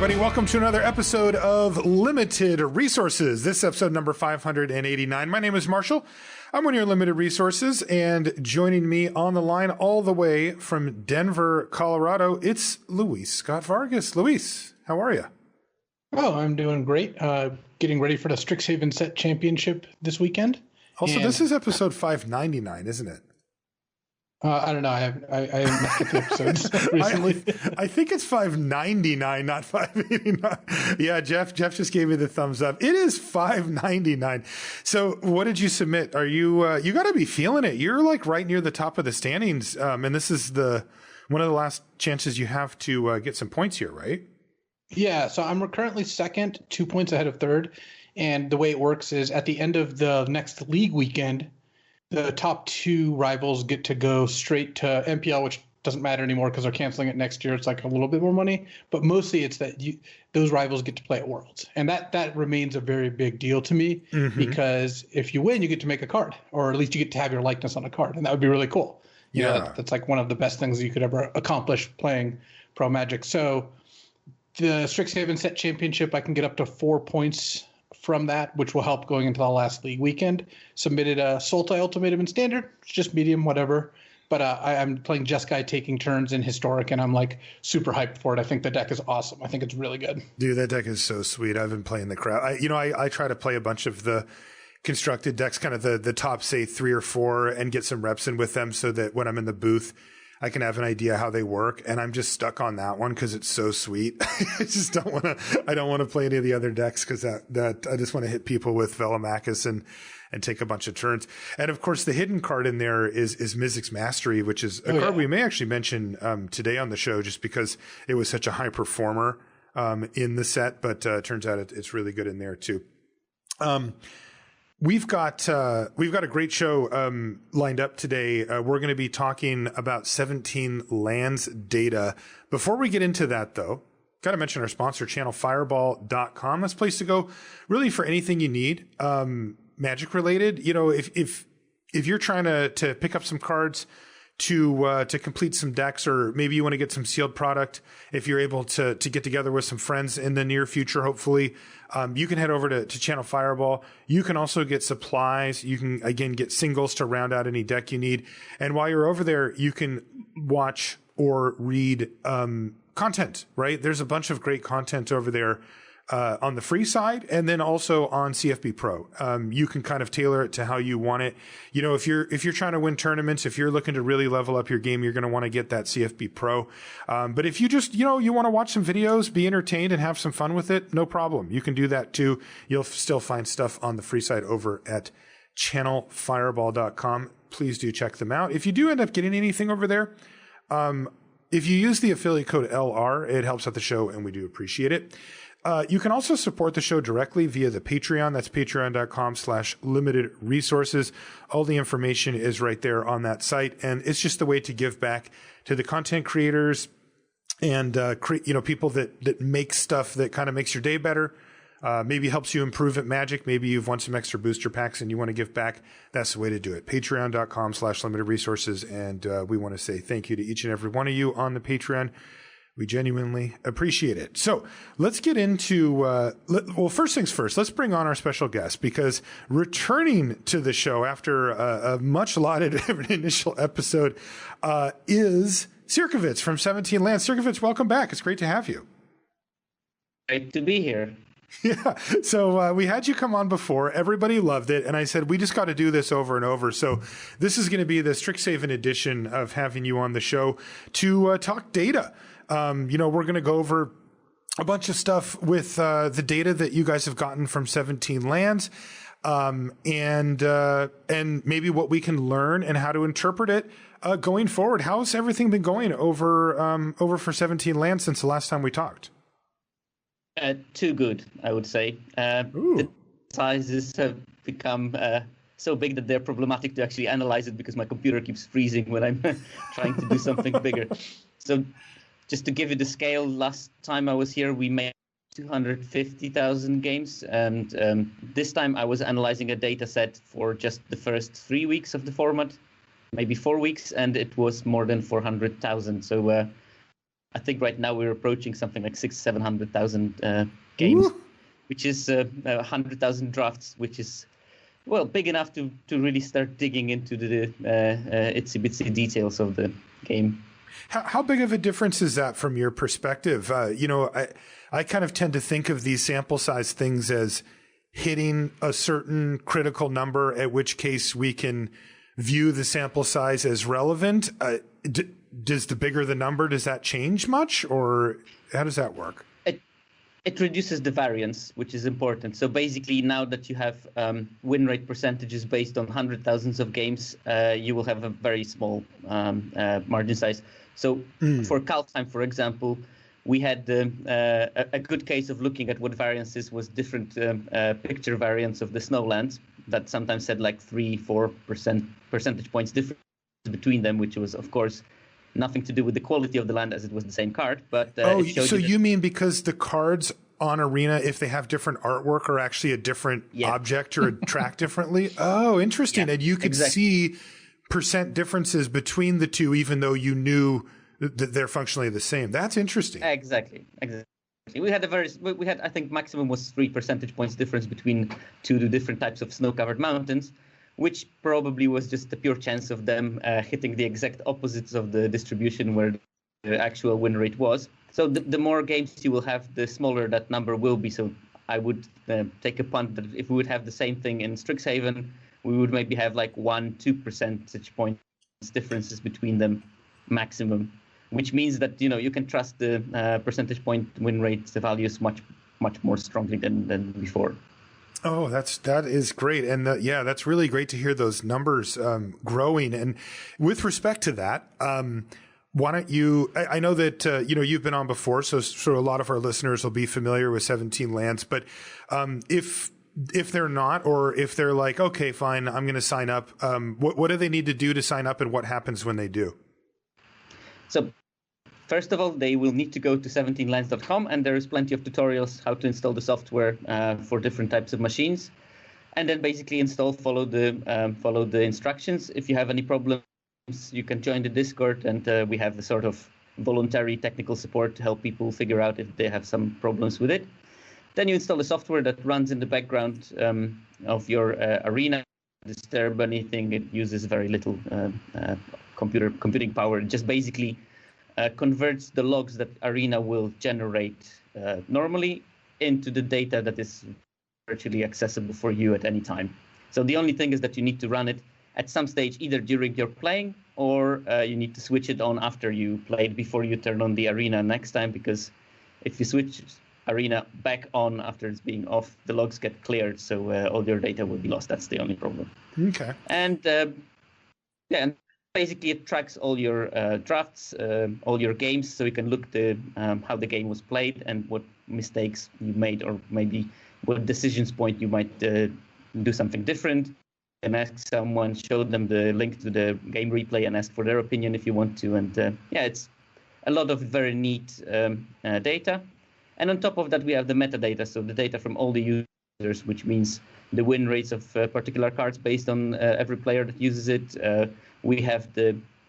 everybody. Welcome to another episode of Limited Resources. This is episode number 589. My name is Marshall. I'm one of your Limited Resources, and joining me on the line all the way from Denver, Colorado, it's Luis Scott-Vargas. Luis, how are you? Oh, I'm doing great. Getting ready for the Strixhaven Set Championship this weekend. Also, this is episode 599, isn't it? I don't know. I haven't looked at the episodes recently. I think it's 599, not 589. Yeah, Jeff just gave me the thumbs up. It is 599. So what did you submit? Are you, you got to be feeling it. You're like right near the top of the standings. And this is one of the last chances you have to get some points here, right? Yeah. So I'm currently second, 2 points ahead of third. And the way it works is at the end of the next league weekend, the top two rivals get to go straight to MPL, which doesn't matter anymore because they're canceling it next year. It's like a little bit more money, but mostly it's that those rivals get to play at Worlds. And that remains a very big deal to me because if you win, you get to make a card, or at least you get to have your likeness on a card. And that would be really cool. You know, that's like one of the best things you could ever accomplish playing Pro Magic. So the Strixhaven Set Championship, I can get up to 4 points from that, which will help going into the last league weekend. Submitted a Sultai Ultimatum in Standard. It's just medium, whatever. But I'm playing Jeskai taking turns in Historic, and I'm like super hyped for it. I think the deck is awesome. I think it's really good. Dude, that deck is so sweet. I've been playing the crap. I try to play a bunch of the constructed decks, kind of the top, say, 3 or 4, and get some reps in with them so that when I'm in the booth, I can have an idea how they work. And I'm just stuck on that one because it's so sweet. I just don't want to play any of the other decks because that I just want to hit people with Velomachus and take a bunch of turns. And of course, the hidden card in there is Mizzix's Mastery, which is a card we may actually mention today on the show just because it was such a high performer in the set, but turns out it's really good in there too. We've got a great show lined up today. We're going to be talking about 17Lands data. Before we get into that, though, got to mention our sponsor, channelfireball.com. That's a place to go really for anything you need, Magic related. You know, if you're trying to pick up some cards to complete some decks, or maybe you want to get some sealed product, if you're able to get together with some friends in the near future, hopefully, you can head over to Channel Fireball. You can also get supplies. You can, again, get singles to round out any deck you need. And while you're over there, you can watch or read content, right? There's a bunch of great content over there on the free side, and then also on CFB Pro. You can kind of tailor it to how you want it. You know, if you're trying to win tournaments, if you're looking to really level up your game, you're going to want to get that CFB Pro. But if you just, you want to watch some videos, be entertained, and have some fun with it, no problem. You can do that too. You'll still find stuff on the free side over at channelfireball.com. Please do check them out. If you do end up getting anything over there, if you use the affiliate code LR, it helps out the show, and we do appreciate it. You can also support the show directly via the Patreon. That's patreon.com/limited resources. All the information is right there on that site. And it's just the way to give back to the content creators and, people that make stuff that kind of makes your day better. Maybe helps you improve at Magic. Maybe you've won some extra booster packs and you want to give back. That's the way to do it. Patreon.com/limited resources. And, we want to say thank you to each and every one of you on the Patreon. We genuinely appreciate it. So let's get into, well, first things first, let's bring on our special guest, because returning to the show after a much lauded initial episode is Sierkovitz from 17Lands. Sierkovitz, welcome back. It's great to have you. Great to be here. Yeah. So we had you come on before. Everybody loved it. And I said, we just got to do this over and over. So this is going to be the Strixhaven edition of having you on the show to talk data. We're going to go over a bunch of stuff with the data that you guys have gotten from 17Lands, and maybe what we can learn and how to interpret it going forward. How's everything been going over for 17Lands since the last time we talked? Too good, I would say. The sizes have become so big that they're problematic to actually analyze it because my computer keeps freezing when I'm trying to do something bigger. So just to give you the scale, last time I was here, we made 250,000 games. And this time I was analyzing a data set for just the first 3 weeks of the format, maybe 4 weeks, and it was more than 400,000. So I think right now we're approaching something like 700,000 games, which is 100,000 drafts, which is, well, big enough to really start digging into the itsy bitsy details of the game. How big of a difference is that from your perspective? I kind of tend to think of these sample size things as hitting a certain critical number, at which case we can view the sample size as relevant. Does the bigger the number, does that change much, or how does that work? It reduces the variance, which is important. So basically, now that you have win rate percentages based on 100,000s of games, you will have a very small margin size. So for Kaltheim, for example, we had a good case of looking at what variances was different picture variants of the Snowlands that sometimes had like 3-4% percentage points difference between them, which was, of course, nothing to do with the quality of the land, as it was the same card. But so you mean because the cards on Arena, if they have different artwork, are actually a different object or track differently? Oh, interesting. And you could see percent differences between the two, even though you knew that they're functionally the same. That's interesting. Exactly. We had I think maximum was 3 percentage points difference between two different types of snow-covered mountains, which probably was just a pure chance of them hitting the exact opposites of the distribution where the actual win rate was. So the more games you will have, the smaller that number will be. So I would take a punt that if we would have the same thing in Strixhaven, we would maybe have like 1-2 percentage points differences between them maximum, which means that you can trust the percentage point win rate values much more strongly than before. Oh, that is great. And that's really great to hear those numbers growing. And with respect to that, why don't you, I know that, you've been on before, so a lot of our listeners will be familiar with 17Lands, but if they're not, or if they're like, okay, fine, I'm going to sign up, what do they need to do to sign up, and what happens when they do? So first of all, they will need to go to 17lands.com, and there is plenty of tutorials how to install the software for different types of machines, and then basically follow the instructions. If you have any problems, you can join the Discord, and we have the sort of voluntary technical support to help people figure out if they have some problems with it. Then you install the software that runs in the background of your arena. Disturb anything. It uses very little computing power. It just basically converts the logs that Arena will generate normally into the data that is virtually accessible for you at any time. So the only thing is that you need to run it at some stage, either during your playing, or you need to switch it on after you played before you turn on the Arena next time, because if you switch Arena back on after it's being off, the logs get cleared, so all your data will be lost. That's the only problem. Okay. And and basically it tracks all your drafts, all your games, so you can look how the game was played and what mistakes you made, or maybe what decisions point you might do something different. And ask someone, show them the link to the game replay, and ask for their opinion if you want to. And it's a lot of very neat data. And on top of that, we have the metadata, so the data from all the users, which means the win rates of particular cards based on every player that uses it. We have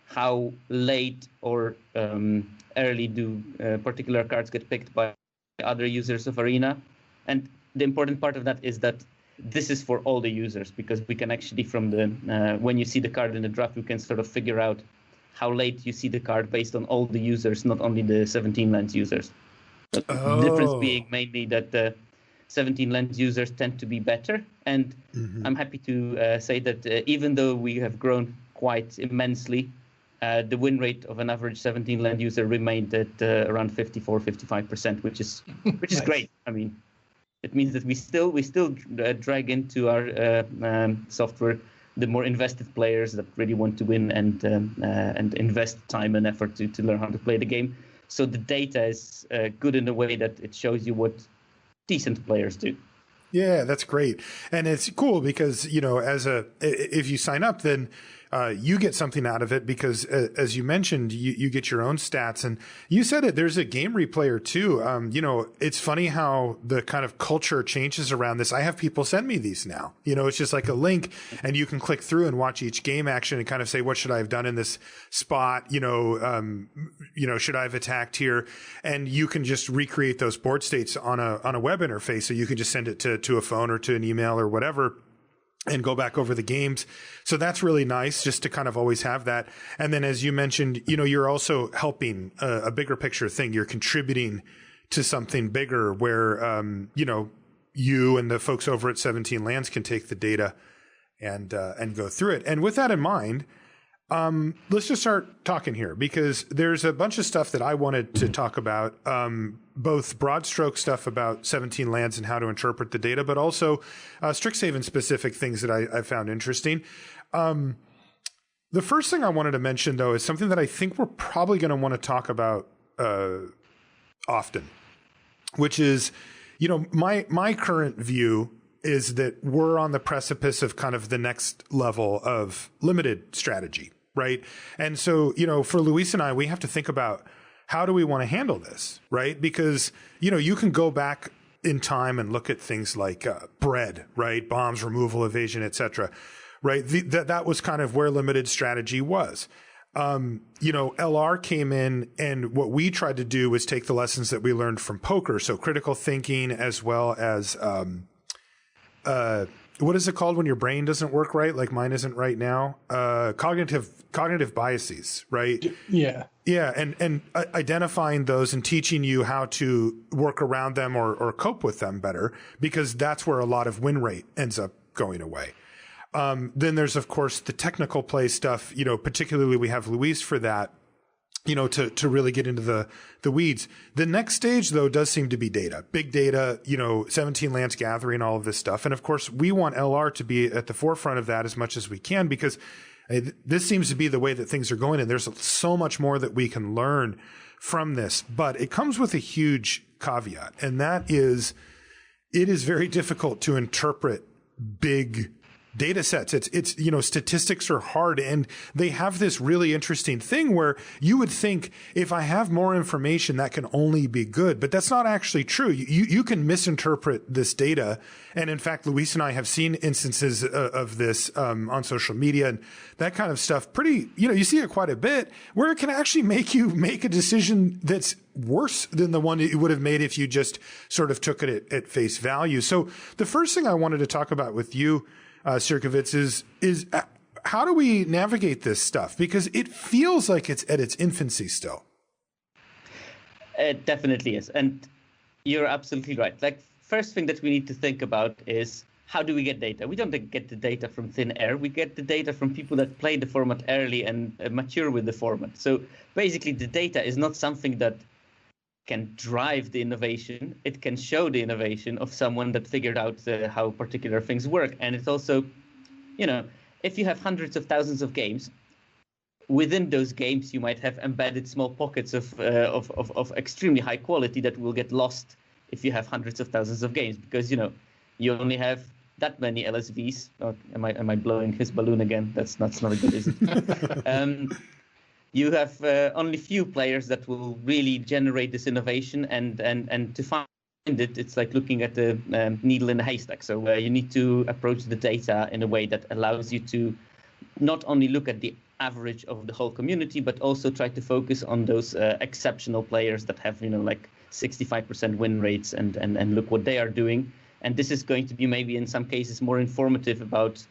how late or early do particular cards get picked by other users of Arena. And the important part of that is that this is for all the users, because we can actually, from when you see the card in the draft, we can sort of figure out how late you see the card based on all the users, not only the 17Lands users. The difference being mainly that the 17Lands users tend to be better. And I'm happy to say that even though we have grown quite immensely, the win rate of an average 17Land user remained at around 54-55%, which is nice. Great. I mean, it means that we still drag into our software the more invested players that really want to win and invest time and effort to learn how to play the game. So the data is good in a way that it shows you what decent players do. Yeah, that's great. And it's cool because, if you sign up, then you get something out of it because, as you mentioned, you get your own stats. And you said it, there's a game replayer too. It's funny how the kind of culture changes around this. I have people send me these now. It's just like a link and you can click through and watch each game action and kind of say, what should I have done in this spot? Should I have attacked here? And you can just recreate those board states on a web interface. So you can just send it to a phone or to an email or whatever and go back over the games. So that's really nice just to kind of always have that. And then as you mentioned, you're also helping a bigger picture thing. You're contributing to something bigger where, you and the folks over at 17Lands can take the data and go through it. And with that in mind, let's just start talking here because there's a bunch of stuff that I wanted to talk about, both broad stroke stuff about 17Lands and how to interpret the data, but also Strixhaven specific things that I found interesting. The first thing I wanted to mention, though, is something that I think we're probably going to want to talk about often, which is, my current view is that we're on the precipice of kind of the next level of limited strategy. Right. And so, for Luis and I, we have to think about how do we want to handle this? Right. Because, you can go back in time and look at things like bread, right? Bombs, removal, evasion, etc. Right. That was kind of where limited strategy was. LR came in and what we tried to do was take the lessons that we learned from poker. So critical thinking as well as what is it called when your brain doesn't work right? Like mine isn't right now. Cognitive biases, right? Yeah. Yeah. And identifying those and teaching you how to work around them or cope with them better, because that's where a lot of win rate ends up going away. Then there's, of course, the technical play stuff, particularly we have Luis for that, to really get into the weeds. The next stage, though, does seem to be data, big data, 17Lands gathering, all of this stuff. And of course, we want LR to be at the forefront of that as much as we can, because this seems to be the way that things are going. And there's so much more that we can learn from this, but it comes with a huge caveat. And that is, it is very difficult to interpret big data sets. It's statistics are hard, and they have this really interesting thing where you would think if I have more information, that can only be good, but that's not actually true. You can misinterpret this data. And in fact, Luis and I have seen instances of this, on social media and that kind of stuff. You see it quite a bit where it can actually make you make a decision that's worse than the one that you would have made if you just sort of took it at face value. So the first thing I wanted to talk about with you, Sierkovitz, is how do we navigate this stuff? Because it feels like it's at its infancy still. It definitely is. And you're absolutely right. Like, first thing that we need to think about is how do we get data? We don't get the data from thin air. We get the data from people that play the format early and mature with the format. So basically, the data is not something that can drive the innovation. It can show the innovation of someone that figured out how particular things work. And it's also, if you have hundreds of thousands of games, within those games, you might have embedded small pockets of extremely high quality that will get lost if you have hundreds of thousands of games, because, you only have that many LSVs. Oh, am I blowing his balloon again? That's not a good, is it? You have only few players that will really generate this innovation, and to find it, it's like looking at the needle in a haystack. So you need to approach the data in a way that allows you to not only look at the average of the whole community, but also try to focus on those exceptional players that have, like 65% win rates, and look what they are doing. And this is going to be maybe in some cases more informative about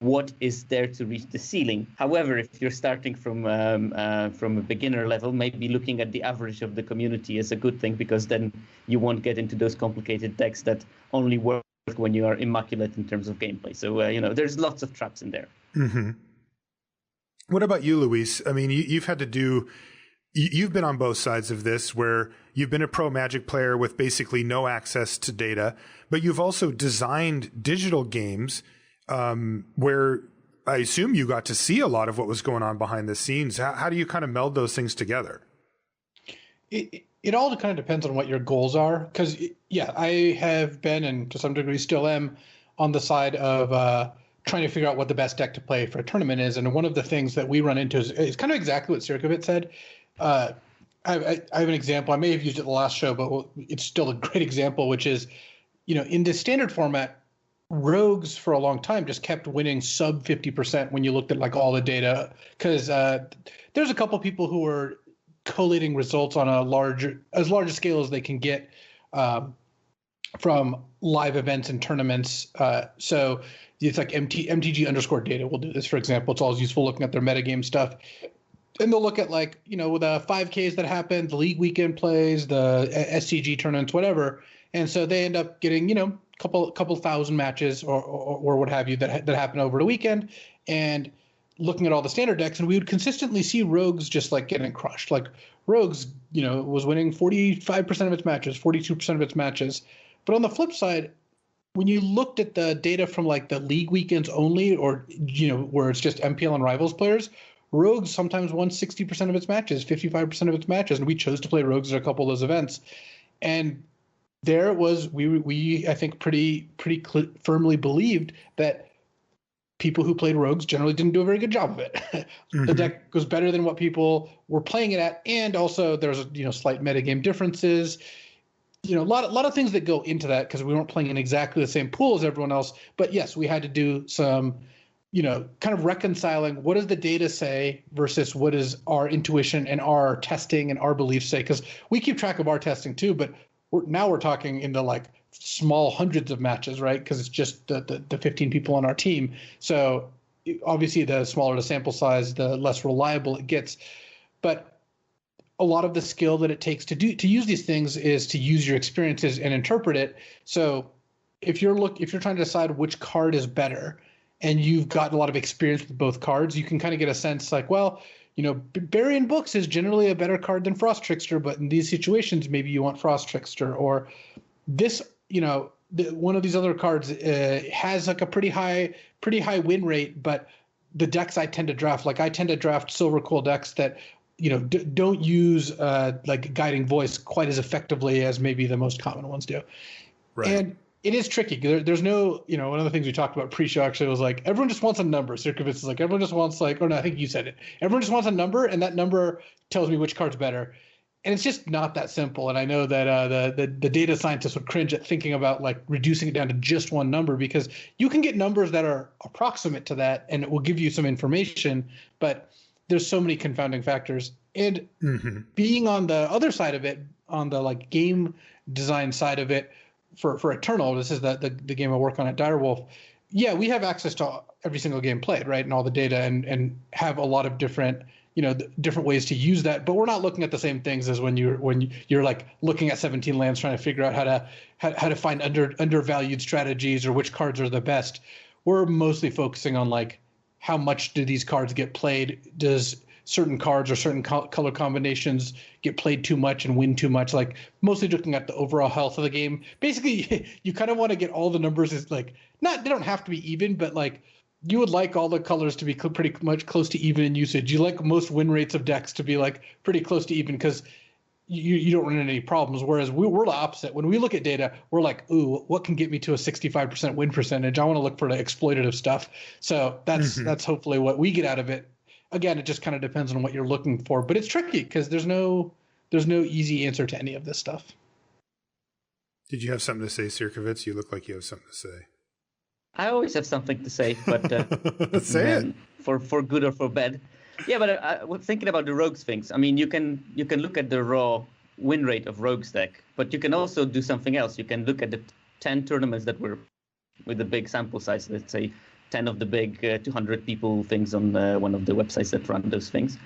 what is there to reach the ceiling. However, if you're starting from a beginner level, maybe looking at the average of the community is a good thing, because then you won't get into those complicated decks that only work when you are immaculate in terms of gameplay. So, there's lots of traps in there. Mm-hmm. What about you, Luis? I mean, you've been on both sides of this, where you've been a pro Magic player with basically no access to data, but you've also designed digital games where I assume you got to see a lot of what was going on behind the scenes. How do you kind of meld those things together? It all kind of depends on what your goals are. Because, I have been, and to some degree still am, on the side of trying to figure out what the best deck to play for a tournament is. And one of the things that we run into is kind of exactly what Sierkovitz said. I have an example. I may have used it the last show, but it's still a great example, which is, in the standard format, rogues for a long time just kept winning sub 50% when you looked at like all the data, because there's a couple people who were collating results on as large a scale as they can get from live events and tournaments. So it's like MTG underscore data will do this, for example. It's always useful looking at their metagame stuff. And they'll look at like, the 5Ks that happen, the league weekend plays, the SCG tournaments, whatever. And so they end up getting, couple thousand matches or what have you that happen over the weekend, and looking at all the standard decks, and we would consistently see rogues just like getting crushed. Like rogues, was winning 45% of its matches, 42% of its matches. But on the flip side, when you looked at the data from like the league weekends only, or where it's just MPL and Rivals players, rogues sometimes won 60% of its matches, 55% of its matches, and we chose to play rogues at a couple of those events. And there was we I think pretty firmly believed that people who played rogues generally didn't do a very good job of it. Mm-hmm. The deck was better than what people were playing it at, and also there's slight metagame differences. A lot of things that go into that, because we weren't playing in exactly the same pool as everyone else. But yes, we had to do some, kind of reconciling what does the data say versus what is our intuition and our testing and our beliefs say, because we keep track of our testing too, but we're talking in the like small hundreds of matches, right? Because it's just the 15 people on our team. So obviously the smaller the sample size, the less reliable it gets. But a lot of the skill that it takes to use these things is to use your experiences and interpret it. So if you're trying to decide which card is better, and you've got a lot of experience with both cards, you can kind of get a sense like, well, Burying Books is generally a better card than Frost Trickster, but in these situations, maybe you want Frost Trickster. Or this, one of these other cards has like a pretty high win rate, but the decks I tend to draft, like I tend to draft Silver Quill decks that, don't use like Guiding Voice quite as effectively as maybe the most common ones do. Right. And it is tricky. There's no, one of the things we talked about pre-show actually was like, everyone just wants a number. Sierkovitz is like, everyone just wants like, or no, I think you said it. Everyone just wants a number, and that number tells me which card's better. And it's just not that simple. And I know that the data scientists would cringe at thinking about like reducing it down to just one number, because you can get numbers that are approximate to that, and it will give you some information, but there's so many confounding factors. And being on the other side of it, on the like game design side of it, for Eternal, this is the game I work on at Direwolf. Yeah, we have access to every single game played, right, and all the data, and have a lot of different different ways to use that. But we're not looking at the same things as when you're like looking at 17Lands trying to figure out how to find undervalued strategies or which cards are the best. We're mostly focusing on like how much do these cards get played? Does certain cards or certain color combinations get played too much and win too much? Like mostly looking at the overall health of the game. Basically, you kind of want to get all the numbers is like, they don't have to be even, but like you would like all the colors to be pretty much close to even in usage. You like most win rates of decks to be like pretty close to even, because you don't run into any problems. Whereas we're the opposite. When we look at data, we're like, ooh, what can get me to a 65% win percentage? I want to look for the exploitative stuff. So that's hopefully what we get out of it. Again, it just kind of depends on what you're looking for, but it's tricky because there's no easy answer to any of this stuff. Did you have something to say, Sierkovitz? You look like you have something to say. I always have something to say, but say it for good or for bad. Yeah, but I was thinking about the Rogues things. I mean, you can look at the raw win rate of Rogues deck, but you can also do something else. You can look at the 10 tournaments that were with the big sample size. Let's say 10 of the big 200 people things on one of the websites that run those things,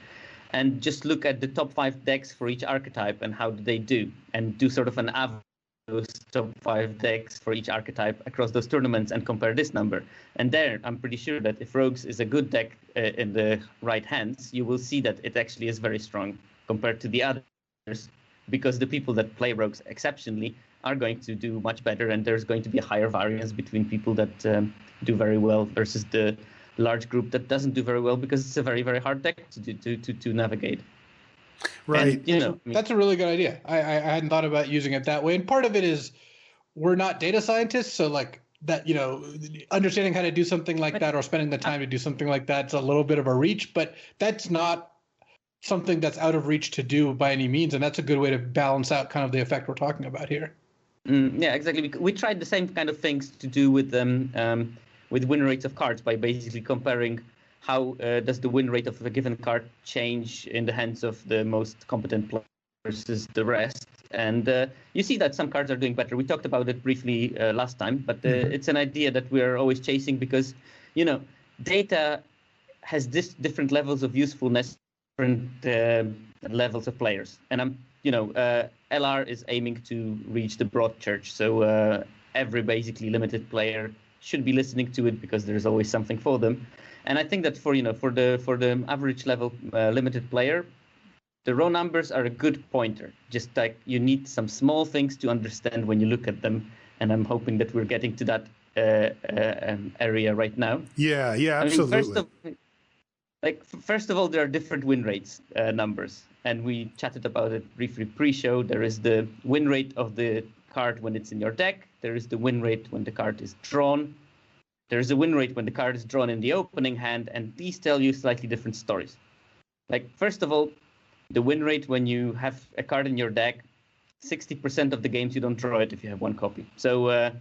and just look at the top 5 decks for each archetype and how do they do, and do sort of an average those top 5 decks for each archetype across those tournaments and compare this number. And there, I'm pretty sure that if Rogues is a good deck in the right hands, you will see that it actually is very strong compared to the others, because the people that play Rogues exceptionally are going to do much better, and there's going to be a higher variance between people that do very well versus the large group that doesn't do very well, because it's a very, very hard deck to navigate. Right. And, that's a really good idea. I hadn't thought about using it that way. And part of it is we're not data scientists. So like that, understanding how to do something like that or spending the time to do something like that's a little bit of a reach, but that's not something that's out of reach to do by any means. And that's a good way to balance out kind of the effect we're talking about here. Yeah, exactly. We tried the same kind of things to do with win rates of cards by basically comparing how does the win rate of a given card change in the hands of the most competent player versus the rest. And you see that some cards are doing better. We talked about it briefly last time, but it's an idea that we're always chasing because, data has different levels of usefulness, different levels of players. And LR is aiming to reach the broad church. So every basically limited player should be listening to it because there's always something for them. And I think that for the average level limited player, the raw numbers are a good pointer. Just like you need some small things to understand when you look at them. And I'm hoping that we're getting to that area right now. Yeah, absolutely. First of all, there are different win rates numbers. And we chatted about it briefly pre-show. There is the win rate of the card when it's in your deck. There is the win rate when the card is drawn. There is a win rate when the card is drawn in the opening hand. And these tell you slightly different stories. First of all, the win rate when you have a card in your deck, 60% of the games you don't draw it if you have one copy. So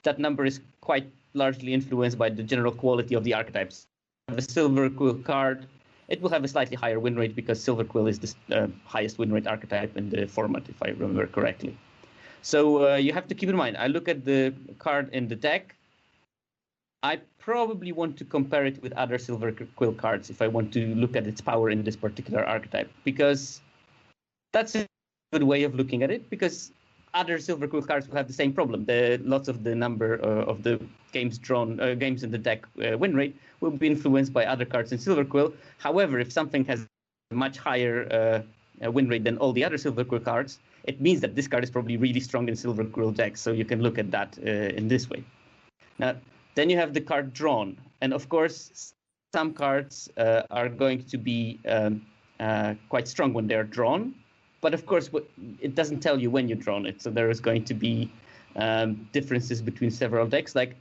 that number is quite largely influenced by the general quality of the archetypes. If you have a Silver Quill card, it will have a slightly higher win rate because Silver Quill is the highest win rate archetype in the format, if I remember correctly. So you have to keep in mind, I look at the card in the deck. I probably want to compare it with other Silver Quill cards if I want to look at its power in this particular archetype, because that's a good way of looking at it, because other Silver Quill cards will have the same problem. Lots of the number of the games drawn, games in the deck win rate will be influenced by other cards in Silver Quill. However, if something has a much higher win rate than all the other Silver Quill cards, it means that this card is probably really strong in Silver Quill decks. So you can look at that in this way. Now, then you have the card drawn. And of course, some cards are going to be quite strong when they're drawn. But of course, it doesn't tell you when you've drawn it. So there is going to be differences between several decks. Like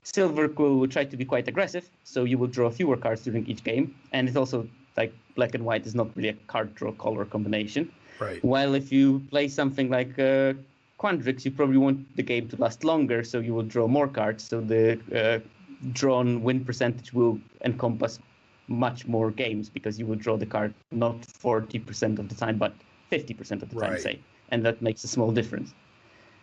Silver Quill will try to be quite aggressive. So you will draw fewer cards during each game. And it's also like black and white is not really a card draw color combination. Right. While if you play something like Quandrix, you probably want the game to last longer, so you will draw more cards. So the drawn win percentage will encompass much more games because you will draw the card not 40% of the time, but 50% of the time, say. And that makes a small difference.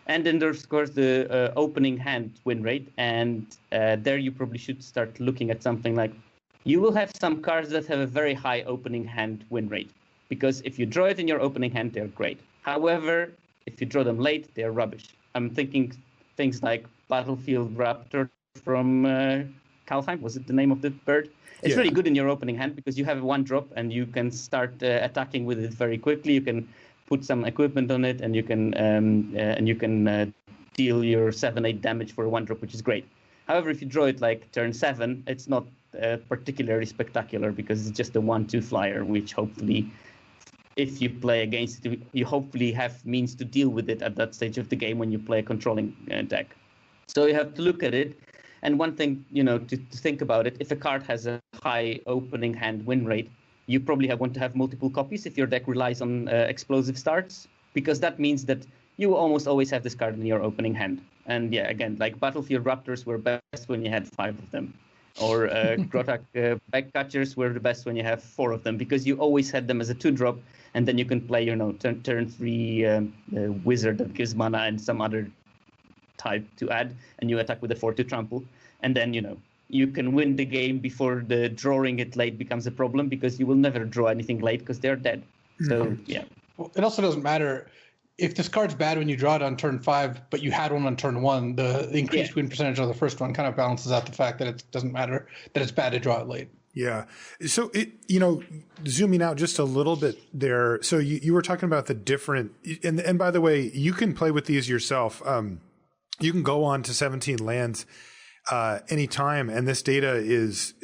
And then there's, of course, the opening hand win rate. And there you probably should start looking at something like, you will have some cards that have a very high opening hand win rate. Because if you draw it in your opening hand, they're great. However, if you draw them late, they're rubbish. I'm thinking things like Battlefield Raptor from Kalheim. Was it the name of the bird? It's really good in your opening hand because you have one drop and you can start attacking with it very quickly. You can put some equipment on it and you can deal your 7-8 damage for one drop, which is great. However, if you draw it like turn 7, it's not particularly spectacular because it's just a 1/2 flyer, which hopefully, if you play against it, you hopefully have means to deal with it at that stage of the game when you play a controlling deck. So you have to look at it. And one thing, to think about it, if a card has a high opening hand win rate, you probably want to have multiple copies if your deck relies on explosive starts, because that means that you will almost always have this card in your opening hand. And yeah, again, like Battlefield Raptors were best when you had 5 of them. Or Grotak Backcatchers were the best when you have 4 of them, because you always had them as a 2-drop, and then you can play, turn 3 wizard that gives mana and some other type to add, and you attack with a 4 to trample. And then, you can win the game before the drawing it late becomes a problem, because you will never draw anything late because they're dead. So, yeah. Well, it also doesn't matter. If this card's bad when you draw it on turn 5, but you had one on turn 1, the increased win percentage of the first one kind of balances out the fact that it doesn't matter that it's bad to draw it late. Yeah. So, zooming out just a little bit there. So you were talking about the different, and by the way, you can play with these yourself. You can go on to 17Lands anytime, and this data is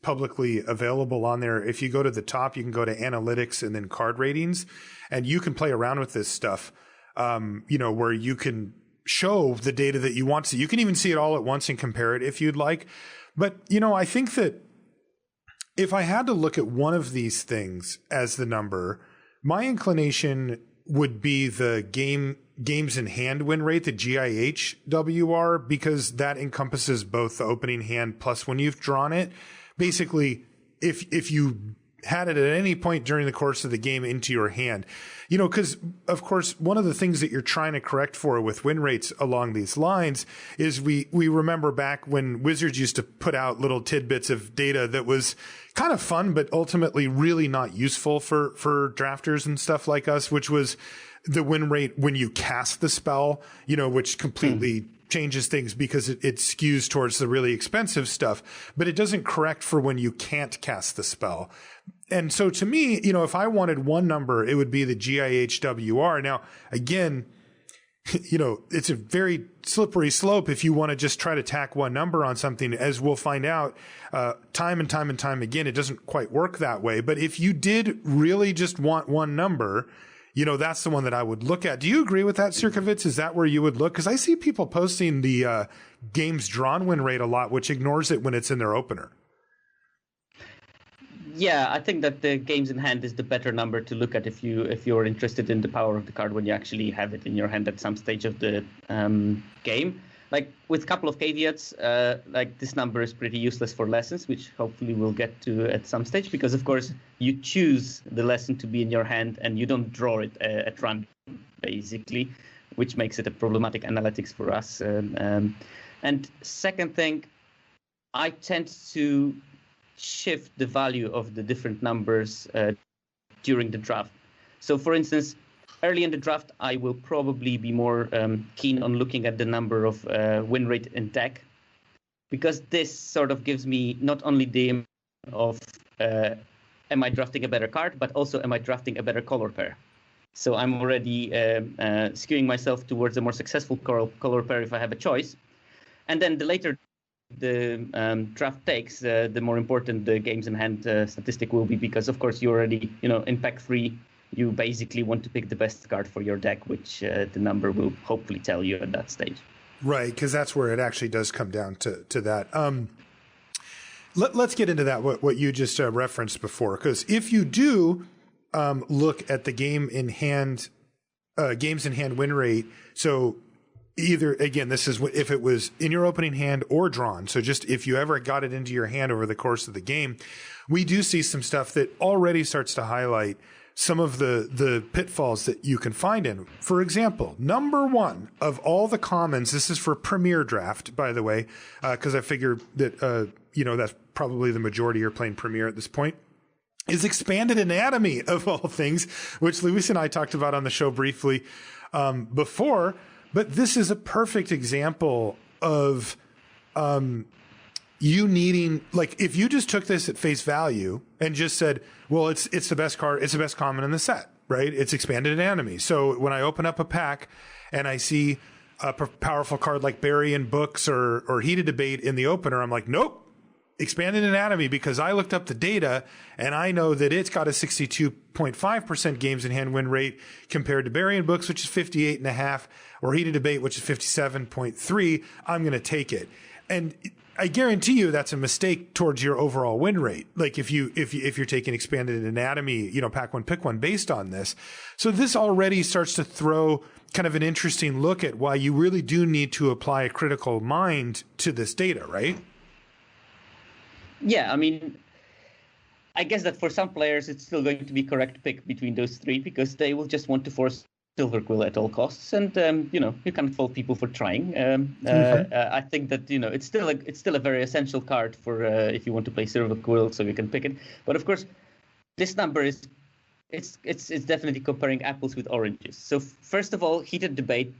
publicly available on there. If you go to the top, you can go to analytics and then card ratings, and you can play around with this stuff, where you can show the data that you want to. You can even see it all at once and compare it if you'd like. But, I think that if I had to look at one of these things as the number, my inclination would be the games in hand win rate, the GIHWR, because that encompasses both the opening hand plus when you've drawn it. Basically, if you had it at any point during the course of the game into your hand, because of course, one of the things that you're trying to correct for with win rates along these lines is we remember back when Wizards used to put out little tidbits of data that was kind of fun, but ultimately really not useful for drafters and stuff like us, which was the win rate when you cast the spell, which completely changes things because it skews towards the really expensive stuff, but it doesn't correct for when you can't cast the spell. And so to me, if I wanted one number, it would be the GIHWR. Now, again, it's a very slippery slope if you want to just try to tack one number on something, as we'll find out time and time again. It doesn't quite work that way. But if you did really just want one number, that's the one that I would look at. Do you agree with that, Sierkovitz? Is that where you would look? Because I see people posting the games drawn win rate a lot, which ignores it when it's in their opener. Yeah, I think that the games in hand is the better number to look at if you're interested in the power of the card when you actually have it in your hand at some stage of the game. Like, with a couple of caveats, like this number is pretty useless for lessons, which hopefully we'll get to at some stage, because of course you choose the lesson to be in your hand and you don't draw it at random, basically, which makes it a problematic analytics for us. And second thing, I tend to shift the value of the different numbers during the draft. So for instance, early in the draft, I will probably be more keen on looking at the number of win rate in deck, because this sort of gives me not only the aim of am I drafting a better card, but also am I drafting a better color pair. So I'm already skewing myself towards a more successful color pair if I have a choice. And then the later the draft takes, the more important the games in hand statistic will be, because of course you already, in pack 3, you basically want to pick the best card for your deck, which the number will hopefully tell you at that stage. Right, because that's where it actually does come down to that. Let's get into that, what you just referenced before, because if you do look at the games in hand win rate, so either, again, this is if it was in your opening hand or drawn. So just if you ever got it into your hand over the course of the game, we do see some stuff that already starts to highlight some of the pitfalls that you can find in. For example, number one of all the commons, this is for Premier Draft, by the way, because I figure that, that's probably the majority are playing Premier at this point, is expanded anatomy of all things, which Luis and I talked about on the show briefly before. But this is a perfect example of you needing, like, if you just took this at face value and just said, well, it's the best card, it's the best common in the set, right? It's expanded anatomy. So when I open up a pack and I see a powerful card like Bury in Books or Heated Debate in the opener, I'm like, nope, expanded anatomy, because I looked up the data and I know that it's got a 62.5% games in hand win rate compared to Bury in Books, which is 58.5, or Heated Debate, which is 57.3. I'm going to take it. And I guarantee you that's a mistake towards your overall win rate. Like if you're taking expanded anatomy, pack one, pick one based on this. So this already starts to throw kind of an interesting look at why you really do need to apply a critical mind to this data, right? Yeah, I mean, I guess that for some players, it's still going to be correct pick between those three, because they will just want to force Silver Quill at all costs, and you can't fault people for trying. I think that it's still a very essential card for if you want to play Silver Quill, so you can pick it. But of course, this number is it's definitely comparing apples with oranges. So first of all, Heated Debate,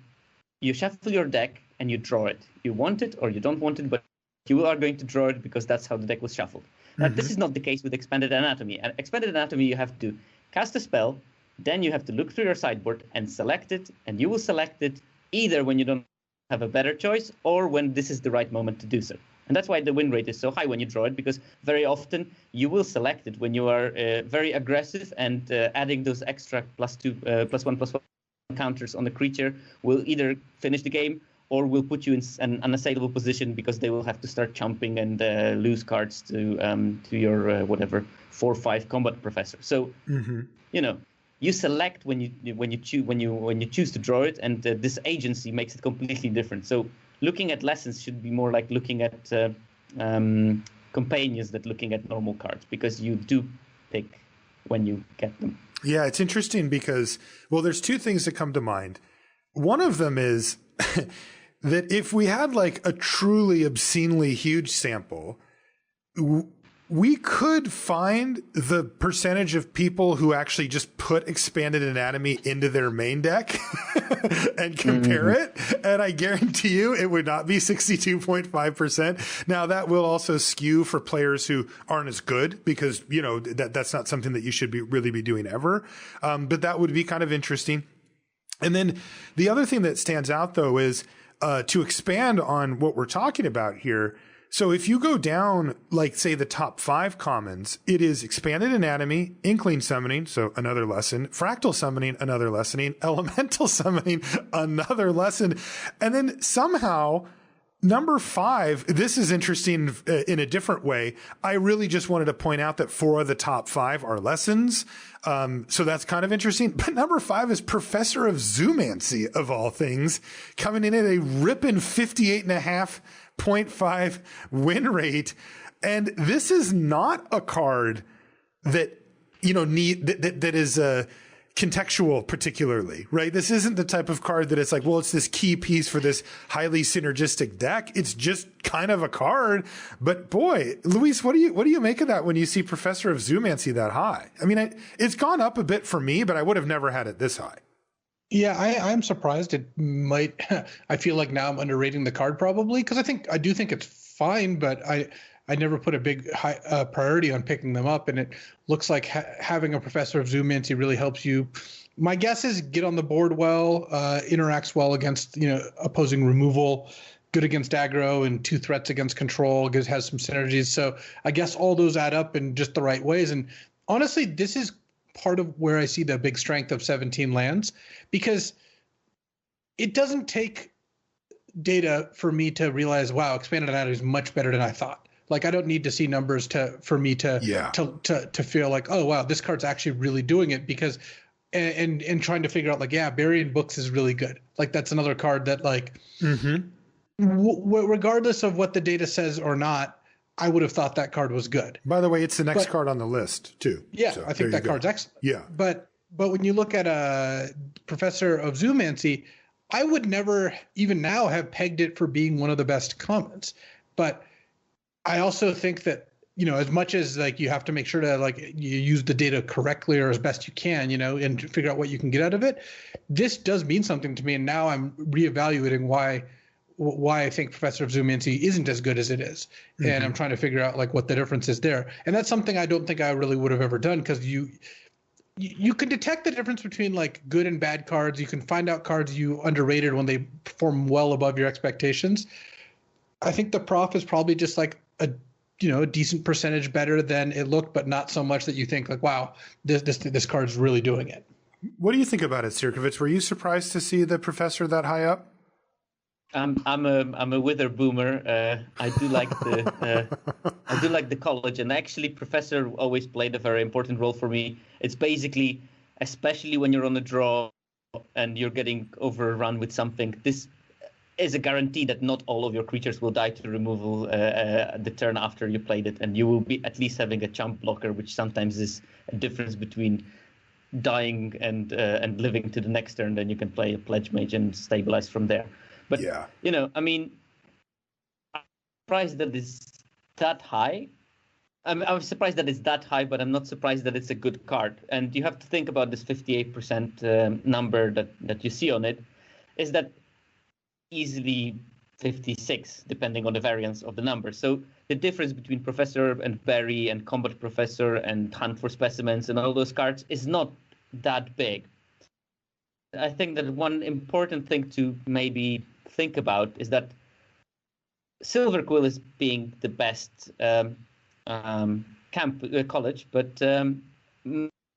you shuffle your deck and you draw it. You want it or you don't want it, but you are going to draw it because that's how the deck was shuffled. Now, this is not the case with Expanded Anatomy. And Expanded Anatomy, you have to cast a spell, then you have to look through your sideboard and select it, and you will select it either when you don't have a better choice or when this is the right moment to do so. And that's why the win rate is so high when you draw it, because very often you will select it when you are very aggressive and adding those extra +1/+1 encounters on the creature will either finish the game or will put you in an unassailable position because they will have to start chomping and lose cards to your whatever 4/5 combat professor. So you select when you choose to draw it, and this agency makes it completely different. So looking at lessons should be more like looking at companions than looking at normal cards, because you do pick when you get them. Yeah, it's interesting because, well, there's two things that come to mind. One of them is that if we had like a truly obscenely huge sample, we could find the percentage of people who actually just put expanded anatomy into their main deck and compare it. And I guarantee you it would not be 62.5%. Now that will also skew for players who aren't as good, because, you know, that's not something that you should really be doing ever. But that would be kind of interesting. And then the other thing that stands out though is, to expand on what we're talking about here. So if you go down, like, say, the top 5 commons, it is expanded anatomy, inkling summoning, so another lesson, fractal summoning, another lesson, elemental summoning, another lesson. And then somehow number 5, this is interesting in a different way. I really just wanted to point out that 4 of the top 5 are lessons. So that's kind of interesting. But number 5 is Professor of Zoomancy, of all things, coming in at a ripping 58.5 win rate. And this is not a card that, you know, that is contextual particularly, right? This isn't the type of card that it's like, well, it's this key piece for this highly synergistic deck. It's just kind of a card. But boy, Luis, what do you make of that when you see Professor of Zoomancy that high? I mean, it's gone up a bit for me, but I would have never had it this high. Yeah, I'm surprised. It might. I feel like now I'm underrating the card probably, because I do think it's fine, but I never put a big priority on picking them up, and it looks like having a Professor of Zoomancy really helps you. My guess is get on the board well, interacts well against opposing removal, good against aggro, and 2 threats against control. Has some synergies. So I guess all those add up in just the right ways. And honestly, this is part of where I see the big strength of 17Lands, because it doesn't take data for me to realize, wow, expanded anatomy is much better than I thought. Like, I don't need to see numbers for me to feel like, oh wow, this card's actually really doing it, because and trying to figure out, like, yeah, Burying Books is really good. Like, that's another card that, like, regardless of what the data says or not, I would have thought that card was good. By the way, it's the next card on the list too. Yeah, so I think that card's excellent. Yeah. But when you look at a Professor of Zoomancy, I would never even now have pegged it for being one of the best commons. But I also think that, as much as, like, you have to make sure to, like, you use the data correctly or as best you can, and figure out what you can get out of it, this does mean something to me. And now I'm reevaluating why I think Professor of Zoomancy isn't as good as it is. And I'm trying to figure out, like, what the difference is there. And that's something I don't think I really would have ever done, because you can detect the difference between, like, good and bad cards. You can find out cards you underrated when they perform well above your expectations. I think the prof is probably just like a decent percentage better than it looked, but not so much that you think, like, wow, this card's really doing it. What do you think about it, Sierkovitz? Were you surprised to see the Professor that high up? I'm a wither boomer. I do like the college, and actually Professor always played a very important role for me. It's basically, especially when you're on a draw and you're getting overrun with something, this is a guarantee that not all of your creatures will die to removal the turn after you played it, and you will be at least having a chump blocker, which sometimes is a difference between dying and living to the next turn. Then you can play a Pledge Mage and stabilize from there. But, I mean, I'm surprised that it's that high. I'm surprised that it's that high, but I'm not surprised that it's a good card. And you have to think about this 58% number that you see on it, is that easily 56, depending on the variance of the number. So the difference between Professor and Bury and Combat Professor and Hunt for Specimens and all those cards is not that big. I think that one important thing to maybe think about is that Silver Quill is being the best college, but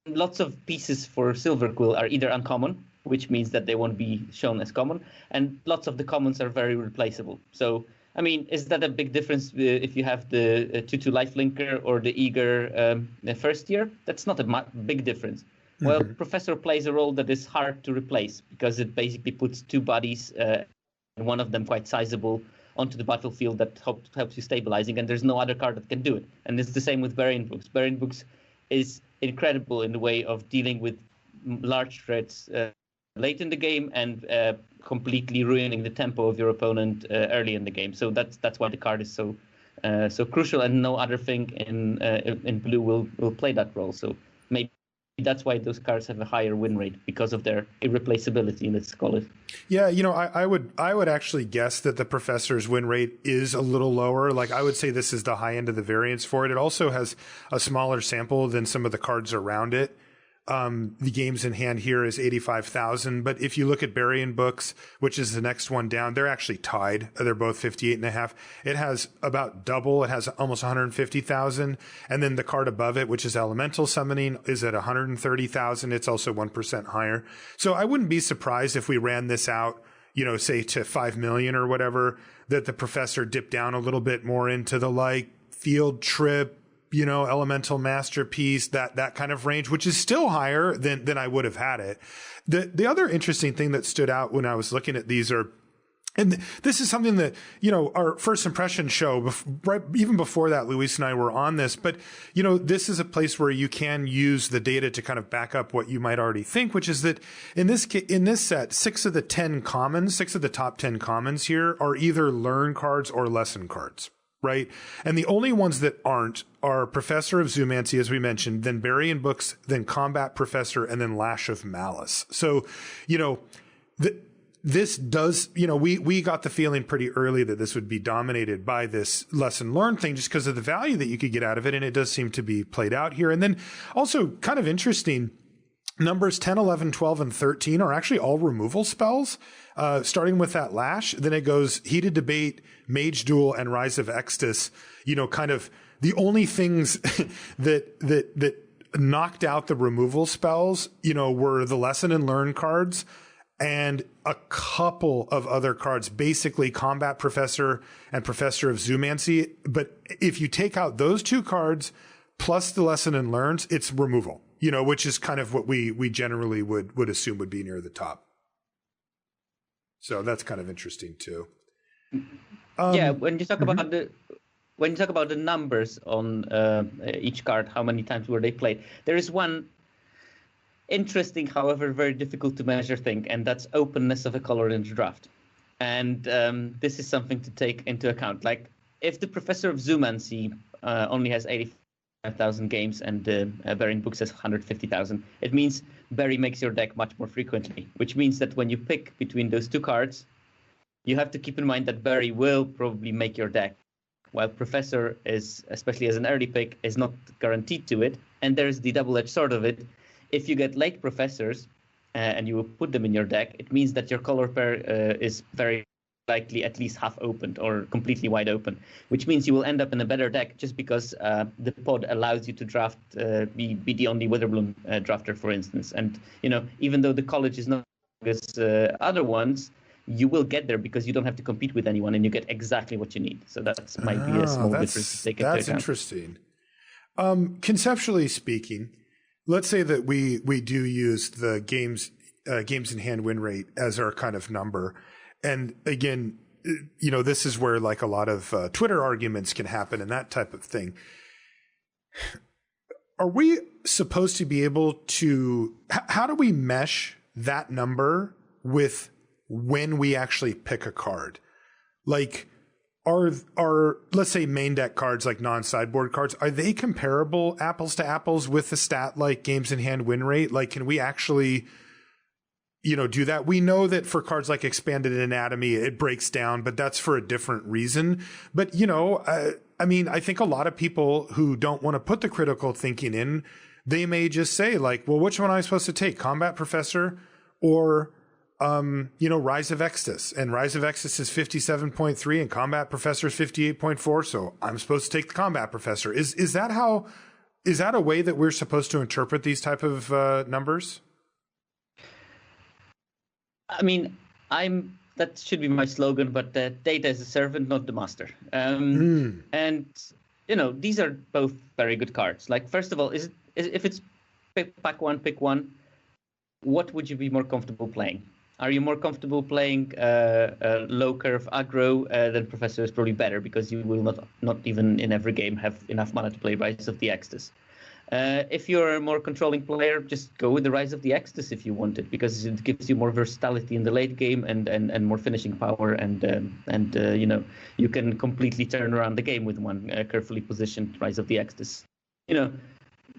lots of pieces for Silver Quill are either uncommon which means that they won't be shown as common. And lots of the commons are very replaceable. So, I mean, is that a big difference if you have the 2/2 lifelinker or the eager first year? That's not a big difference. Well, Professor plays a role that is hard to replace because it basically puts two bodies, and one of them quite sizable, onto the battlefield that helps you stabilizing, and there's no other card that can do it. And it's the same with Burying Books. Burying Books is incredible in the way of dealing with large threats late in the game and completely ruining the tempo of your opponent early in the game. So that's why the card is so crucial, and no other thing in blue will play that role. So maybe that's why those cards have a higher win rate, because of their irreplaceability, let's call it. Yeah, I would actually guess that the Professor's win rate is a little lower. Like, I would say this is the high end of the variance for it. It also has a smaller sample than some of the cards around it. The games in hand here is 85,000. But if you look at Burying Books, which is the next one down, they're actually tied. They're both 58.5. It has about double. It has almost 150,000. And then the card above it, which is Elemental Summoning, is at 130,000. It's also 1% higher. So I wouldn't be surprised if we ran this out, say to 5 million or whatever, that the Professor dipped down a little bit more into the like field trip, Elemental Masterpiece, that kind of range, which is still higher than I would have had it. The other interesting thing that stood out when I was looking at these and this is something that, our first impression show, right, even before that, Luis and I were on this, but, this is a place where you can use the data to kind of back up what you might already think, which is that in this set, 6 of the top 10 commons here are either learn cards or lesson cards. Right. And the only ones that aren't are Professor of Zoomancy, as we mentioned, then Burying Books, then Combat Professor, and then Lash of Malice. So, this does, we got the feeling pretty early that this would be dominated by this lesson learned thing just because of the value that you could get out of it. And it does seem to be played out here. And then also kind of interesting, numbers 10, 11, 12, and 13 are actually all removal spells, starting with that Lash. Then it goes Heated Debate, Mage Duel, and Rise of Extus. Kind of the only things that knocked out the removal spells, were the Lesson and Learn cards and a couple of other cards, basically Combat Professor and Professor of Zoomancy. But if you take out those two cards plus the Lesson and Learns, it's removal. Which is kind of what we generally would assume would be near the top. So that's kind of interesting too. When you talk about the numbers on each card, how many times were they played? There is one interesting, however very difficult to measure thing, and that's openness of a color in the draft. And this is something to take into account. Like, if the Professor of Zoomancy only has 85,000 games and Burying Books has 150,000. It means Bury makes your deck much more frequently, which means that when you pick between those two cards, you have to keep in mind that Bury will probably make your deck, while Professor is, especially as an early pick, is not guaranteed to it. And there's the double-edged sword of it. If you get late Professors and you will put them in your deck, it means that your color pair is very likely at least half opened or completely wide open, which means you will end up in a better deck just because the pod allows you to draft, be the only Witherbloom drafter, for instance. And, even though the college is not as other ones, you will get there because you don't have to compete with anyone and you get exactly what you need. So that might be a small difference to take into account. That's interesting. Conceptually speaking, let's say that we do use the games in hand win rate as our kind of number. And again, this is where like a lot of Twitter arguments can happen and that type of thing. Are we supposed to be able to, how do we mesh that number with when we actually pick a card? Like, are let's say main deck cards, like non-sideboard cards, are they comparable apples to apples with the stat like games in hand win rate? Like, can we actually do that? We know that for cards like Expanded Anatomy, it breaks down, but that's for a different reason. But, I think a lot of people who don't want to put the critical thinking in, they may just say like, well, which one am I supposed to take? Combat Professor or, Rise of Extus? And Rise of Extus is 57.3 and Combat Professor is 58.4. So I'm supposed to take the Combat Professor. Is that a way that we're supposed to interpret these type of numbers? I mean, that should be my slogan, but data is a servant, not the master. And these are both very good cards. Like, first of all, if it's pick one, what would you be more comfortable playing? Are you more comfortable playing low curve aggro? Then Professor is probably better, because you will not even in every game have enough mana to play Rise of the Exodus. If you're a more controlling player, just go with the Rise of the Exodus if you want it, because it gives you more versatility in the late game and more finishing power, and you can completely turn around the game with one carefully positioned Rise of the Exodus.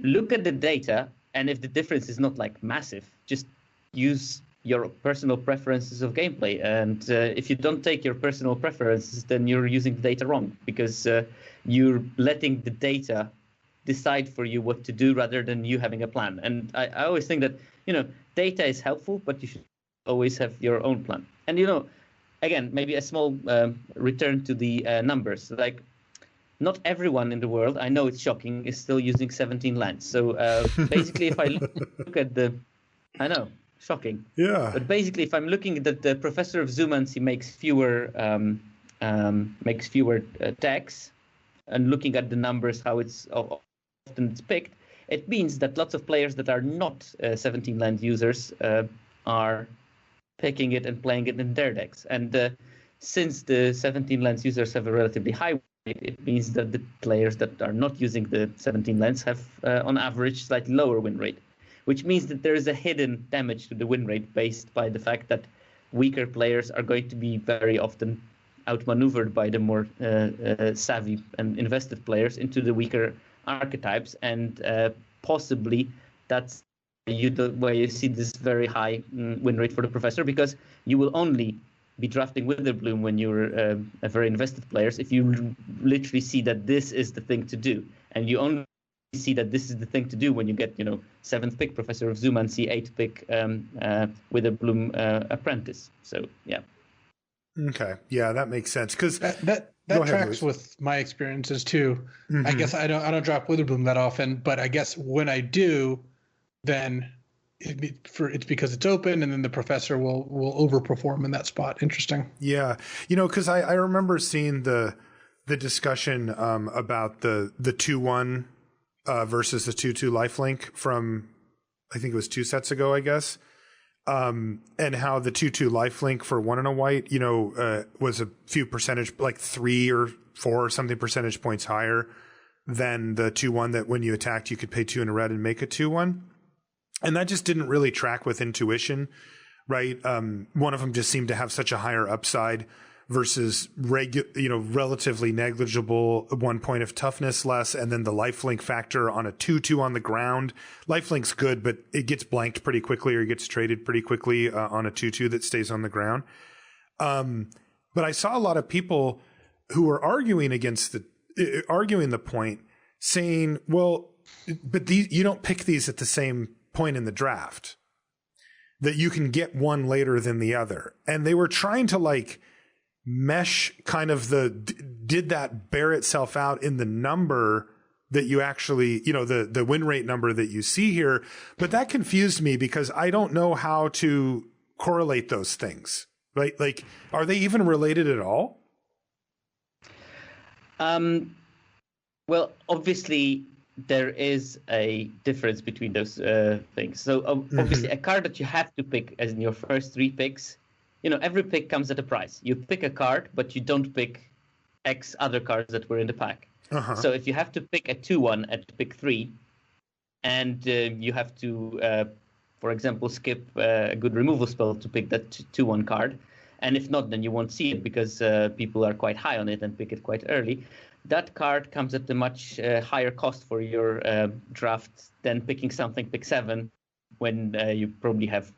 Look at the data, and if the difference is not like massive, just use your personal preferences of gameplay. And if you don't take your personal preferences, then you're using the data wrong, because you're letting the data decide for you what to do rather than you having a plan. And I always think that, data is helpful, but you should always have your own plan. And, again, maybe a small return to the numbers. Like, not everyone in the world, I know it's shocking, is still using 17Lands. So basically, if I look at I know, shocking. Yeah. But basically, if I'm looking at the Professor of Zoomancy makes fewer decks, and looking at the numbers, how it's often it's picked, it means that lots of players that are not 17Land users are picking it and playing it in their decks. And since the 17Lands users have a relatively high rate, it means that the players that are not using the 17Lands have, on average, slightly lower win rate, which means that there is a hidden damage to the win rate based by the fact that weaker players are going to be very often outmaneuvered by the more savvy and invested players into the weaker archetypes, and possibly that's where you see this very high win rate for the Professor, because you will only be drafting Witherbloom when you're a very invested player if you literally see that this is the thing to do, and you only see that this is the thing to do when you get 7th pick Professor of Zoomancy, 8th pick Witherbloom Apprentice. So yeah. Okay, yeah, that makes sense, because that tracks with my experiences too. Mm-hmm. I guess I don't drop Witherbloom that often, but I guess when I do, then it's because it's open, and then the Professor will overperform in that spot. Interesting. Yeah, because I remember seeing the discussion about the 2/1 versus the 2/2 lifelink from, I think it was 2 sets ago, I guess. And how the 2/2 lifelink for 1 and a white, was a few percentage, like 3 or 4 or something percentage points higher than the 2/1 that when you attacked, you could pay 2 in a red and make a 2/1. And that just didn't really track with intuition, right? One of them just seemed to have such a higher upside versus relatively negligible 1 point of toughness less, and then the lifelink factor on a 2/2 on the ground. Lifelink's good, but it gets blanked pretty quickly or gets traded pretty quickly on a 2/2 that stays on the ground. But I saw a lot of people who were arguing the point, saying, well, but you don't pick these at the same point in the draft, that you can get one later than the other. And they were trying to mesh kind of did that bear itself out in the number that you actually, the win rate number that you see here. But that confused me, because I don't know how to correlate those things, right? Like, are they even related at all? Well, obviously there is a difference between those things. So obviously a card that you have to pick as in your first 3 picks, every pick comes at a price. You pick a card, but you don't pick X other cards that were in the pack. Uh-huh. So if you have to pick a 2/1 at pick 3, and you have to, for example, skip a good removal spell to pick that 2/1 card, and if not, then you won't see it because people are quite high on it and pick it quite early. That card comes at a much higher cost for your draft than picking something pick 7, when you probably have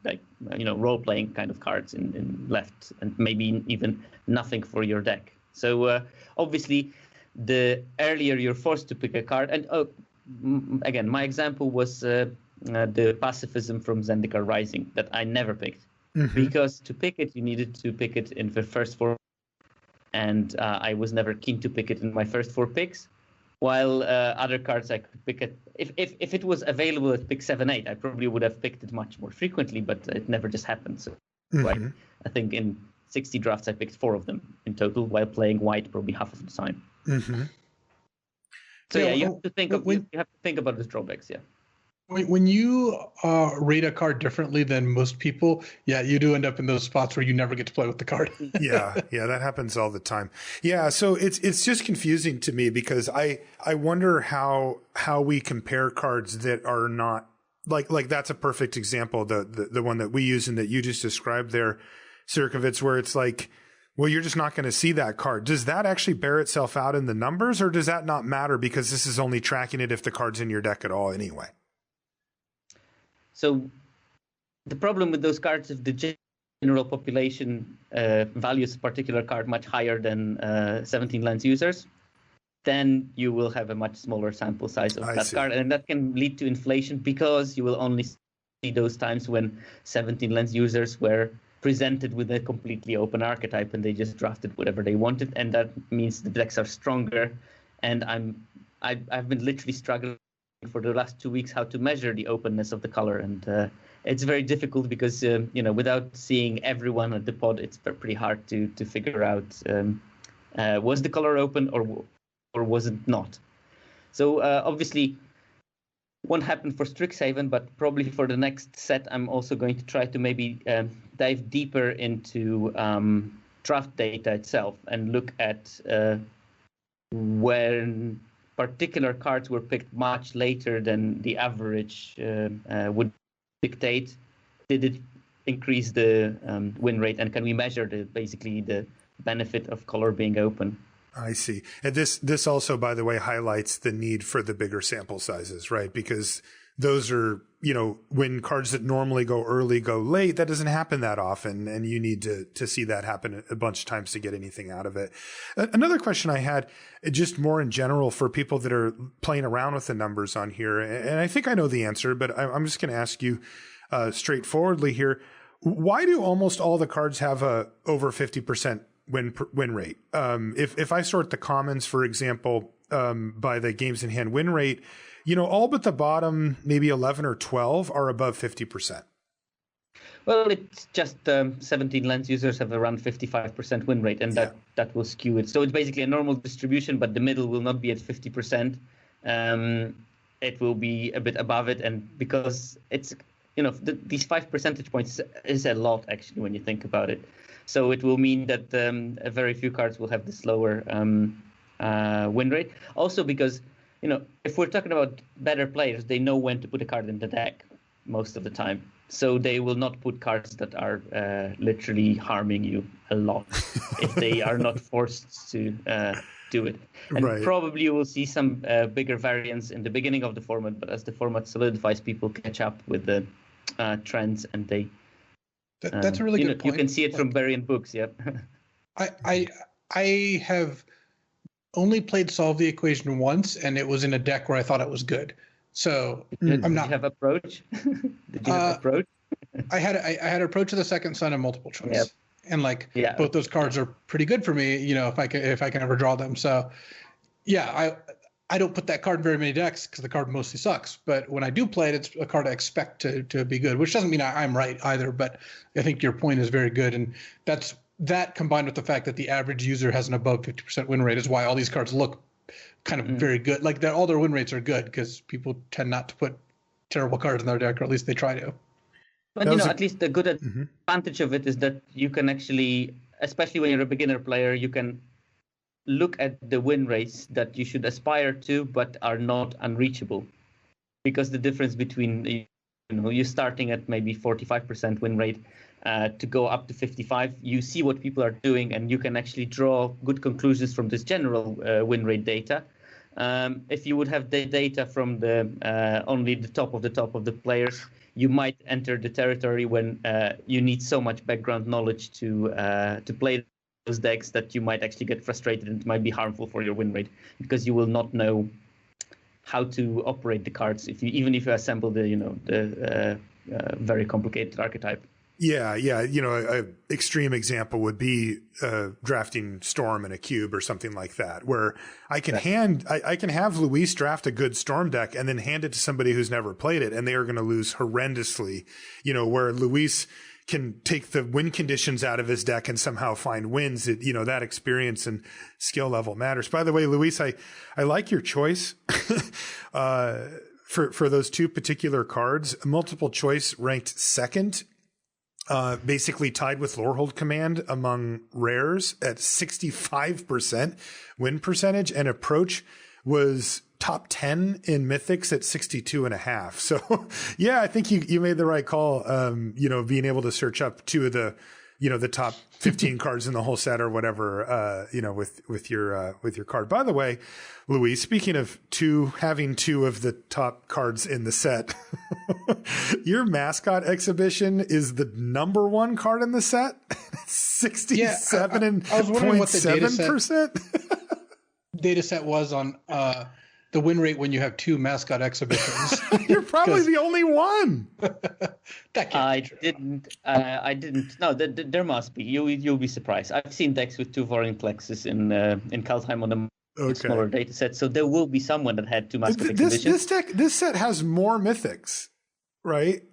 role-playing kind of cards in left, and maybe even nothing for your deck. So obviously, the earlier you're forced to pick a card, and again, my example was the pacifism from Zendikar Rising that I never picked, because to pick it, you needed to pick it in the first 4, and I was never keen to pick it in my first 4 picks. While other cards I could pick it, if it was available at pick 7, 8, I probably would have picked it much more frequently, but it never just happened. So Right? I think in 60 drafts, I picked 4 of them in total, while playing white probably half of the time. So you have to think about the drawbacks. Yeah. When you rate a card differently than most people, you do end up in those spots where you never get to play with the card. yeah, that happens all the time. Yeah, so it's just confusing to me because I wonder how we compare cards that are not like that's a perfect example, the one that we use and that you just described there, Sierkovitz, where it's like, well, you're just not going to see that card. Does that actually bear itself out in the numbers, or does that not matter because this is only tracking it if the card's in your deck at all anyway? So the problem with those cards, if the general population values a particular card much higher than 17Lands users, then you will have a much smaller sample size of that card. And that can lead to inflation because you will only see those times when 17Lands users were presented with a completely open archetype and they just drafted whatever they wanted. And that means the decks are stronger. And I've been literally struggling for the last 2 weeks how to measure the openness of the color, and it's very difficult because without seeing everyone at the pod, it's pretty hard to figure out was the color open or was it not. So obviously won't happen for Strixhaven, but probably for the next set I'm also going to try to maybe dive deeper into draft data itself and look at when particular cards were picked much later than the average would dictate. Did it increase the win rate, and can we measure basically the benefit of color being open? I see. And this also, by the way, highlights the need for the bigger sample sizes, right? Because those are, when cards that normally go early go late, that doesn't happen that often. And you need to see that happen a bunch of times to get anything out of it. Another question I had, just more in general for people that are playing around with the numbers on here, and I think I know the answer, but I'm just going to ask you straightforwardly here. Why do almost all the cards have a over 50% win rate? If I sort the commons, for example, by the games in hand win rate, all but the bottom maybe 11 or 12 are above 50%. Well, it's just 17Lands users have around 55% win rate, and that will skew it. So it's basically a normal distribution, but the middle will not be at 50%. It will be a bit above it, and because it's these 5 percentage points is a lot actually when you think about it. So it will mean that very few cards will have this lower win rate. Also because, if we're talking about better players, they know when to put a card in the deck most of the time. So they will not put cards that are literally harming you a lot if they are not forced to do it. And probably you will see some bigger variance in the beginning of the format, but as the format solidifies, people catch up with the trends, and they... That's a really good point. You can see it from variant books, yeah. I have only played Solve the Equation once, and it was in a deck where I thought it was good. So I'm not. Did you have approach? Did you have approach? I had approach of the Second Son and multiple choice, and both those cards are pretty good for me. If I can ever draw them. So I don't put that card in very many decks because the card mostly sucks. But when I do play it, it's a card I expect to be good, which doesn't mean I'm right either. But I think your point is very good. And that combined with the fact that the average user has an above 50% win rate is why all these cards look kind of very good. Like all their win rates are good because people tend not to put terrible cards in their deck, or at least they try to. But at least the good advantage of it is that you can actually, especially when you're a beginner player, you can look at the win rates that you should aspire to but are not unreachable, because the difference between you starting at maybe 45% win rate to go up to 55, you see what people are doing, and you can actually draw good conclusions from this general win rate data. If you would have the data from the only the top of the players, you might enter the territory when you need so much background knowledge to play those decks that you might actually get frustrated, and it might be harmful for your win rate because you will not know how to operate the cards even if you assemble the very complicated archetype. Yeah. A extreme example would be drafting Storm in a cube or something like that, where I can have Luis draft a good Storm deck and then hand it to somebody who's never played it, and they are going to lose horrendously. Where Luis can take the win conditions out of his deck and somehow find wins. That experience and skill level matters. By the way, Luis, I like your choice for those two particular cards. Multiple choice ranked second, basically tied with Lorehold Command among rares at 65% win percentage, and Approach was top 10 in Mythics at 62.5. So yeah, I think you made the right call. Being able to search up two of the, the top 15 cards in the whole set or whatever, with your card. By the way, Luis, speaking of having two of the top cards in the set, your mascot exhibition is the number one card in the set. 67 and I was wondering what the 0.7%. data set was on the win rate when you have two mascot exhibitions. You're probably the only one. That can't be true. I didn't. No, there must be. You'll be surprised. I've seen decks with two Vorinclexes in Kaldheim on a smaller data set, so there will be someone that had two mascot exhibitions. This set has more Mythics, right?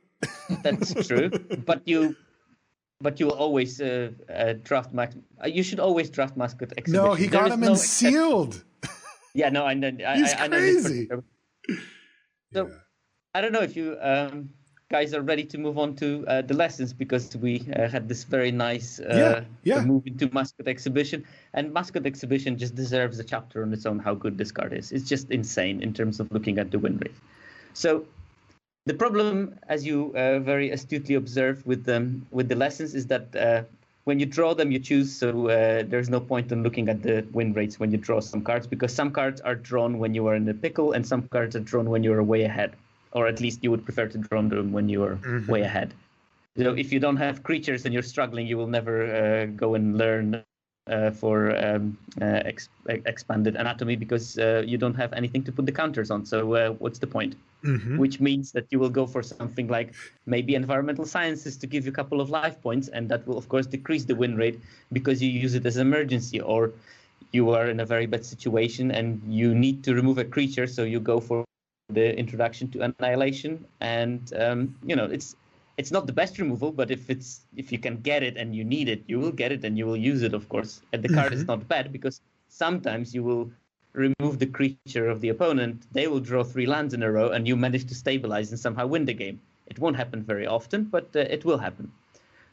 That's true, but you will always draft you should always draft mascot exhibition. No, he got him in sealed. Yeah, no, I know. He's I know crazy. So, I don't know if you guys are ready to move on to the lessons, because we had this very nice move into mascot exhibition, and mascot exhibition just deserves a chapter on its own. How good this card is! It's just insane in terms of looking at the win rate. So, the problem, as you very astutely observed with the lessons, is that when you draw them, you choose. So there's no point in looking at the win rates when you draw some cards, because some cards are drawn when you are in a pickle, and some cards are drawn when you are way ahead, or at least you would prefer to draw them when you are way ahead. So if you don't have creatures and you're struggling, you will never go and learn for expanded anatomy, because you don't have anything to put the counters on. So what's the point? Which means that you will go for something like maybe environmental sciences to give you a couple of life points, and that will of course decrease the win rate because you use it as an emergency, or you are in a very bad situation and you need to remove a creature, so you go for the introduction to annihilation. And it's not the best removal, but if you can get it and you need it, you will get it and you will use it, of course. And the card is not bad, because sometimes you will remove the creature of the opponent, they will draw 3 lands in a row, and you manage to stabilize and somehow win the game. It won't happen very often, but it will happen.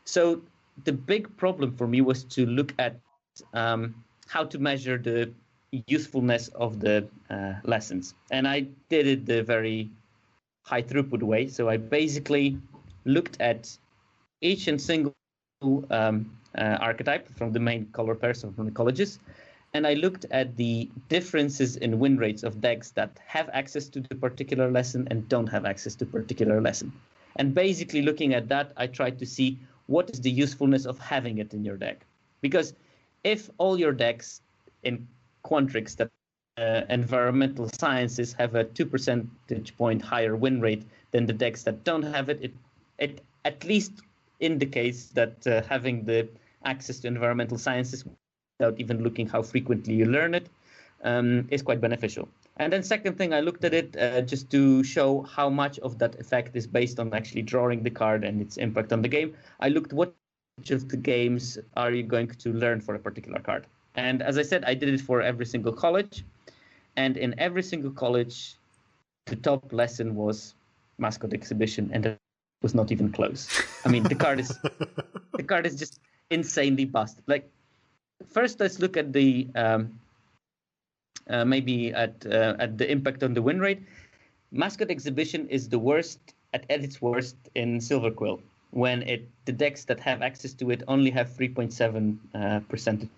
So the big problem for me was to look at how to measure the usefulness of the lessons. And I did it the very high throughput way. So I basically looked at each and single archetype from the main color pairs, from the colleges, and I looked at the differences in win rates of decks that have access to the particular lesson and don't have access to particular lesson. And basically looking at that, I tried to see what is the usefulness of having it in your deck. Because if all your decks in Quandrix that environmental sciences have a 2 percentage point higher win rate than the decks that don't have it, it at least indicates that having the access to environmental sciences without even looking how frequently you learn it is quite beneficial. And then second thing, I looked at it just to show how much of that effect is based on actually drawing the card and its impact on the game. I looked which of the games are you going to learn for a particular card. And as I said, I did it for every single college. And in every single college, the top lesson was Mascot Exhibition, and it was not even close. I mean, the card is just insanely busted. Like, first, let's look at the maybe at the impact on the win rate. Mascot Exhibition is the worst at its worst in Silver Quill, when the decks that have access to it only have 3.7 percentage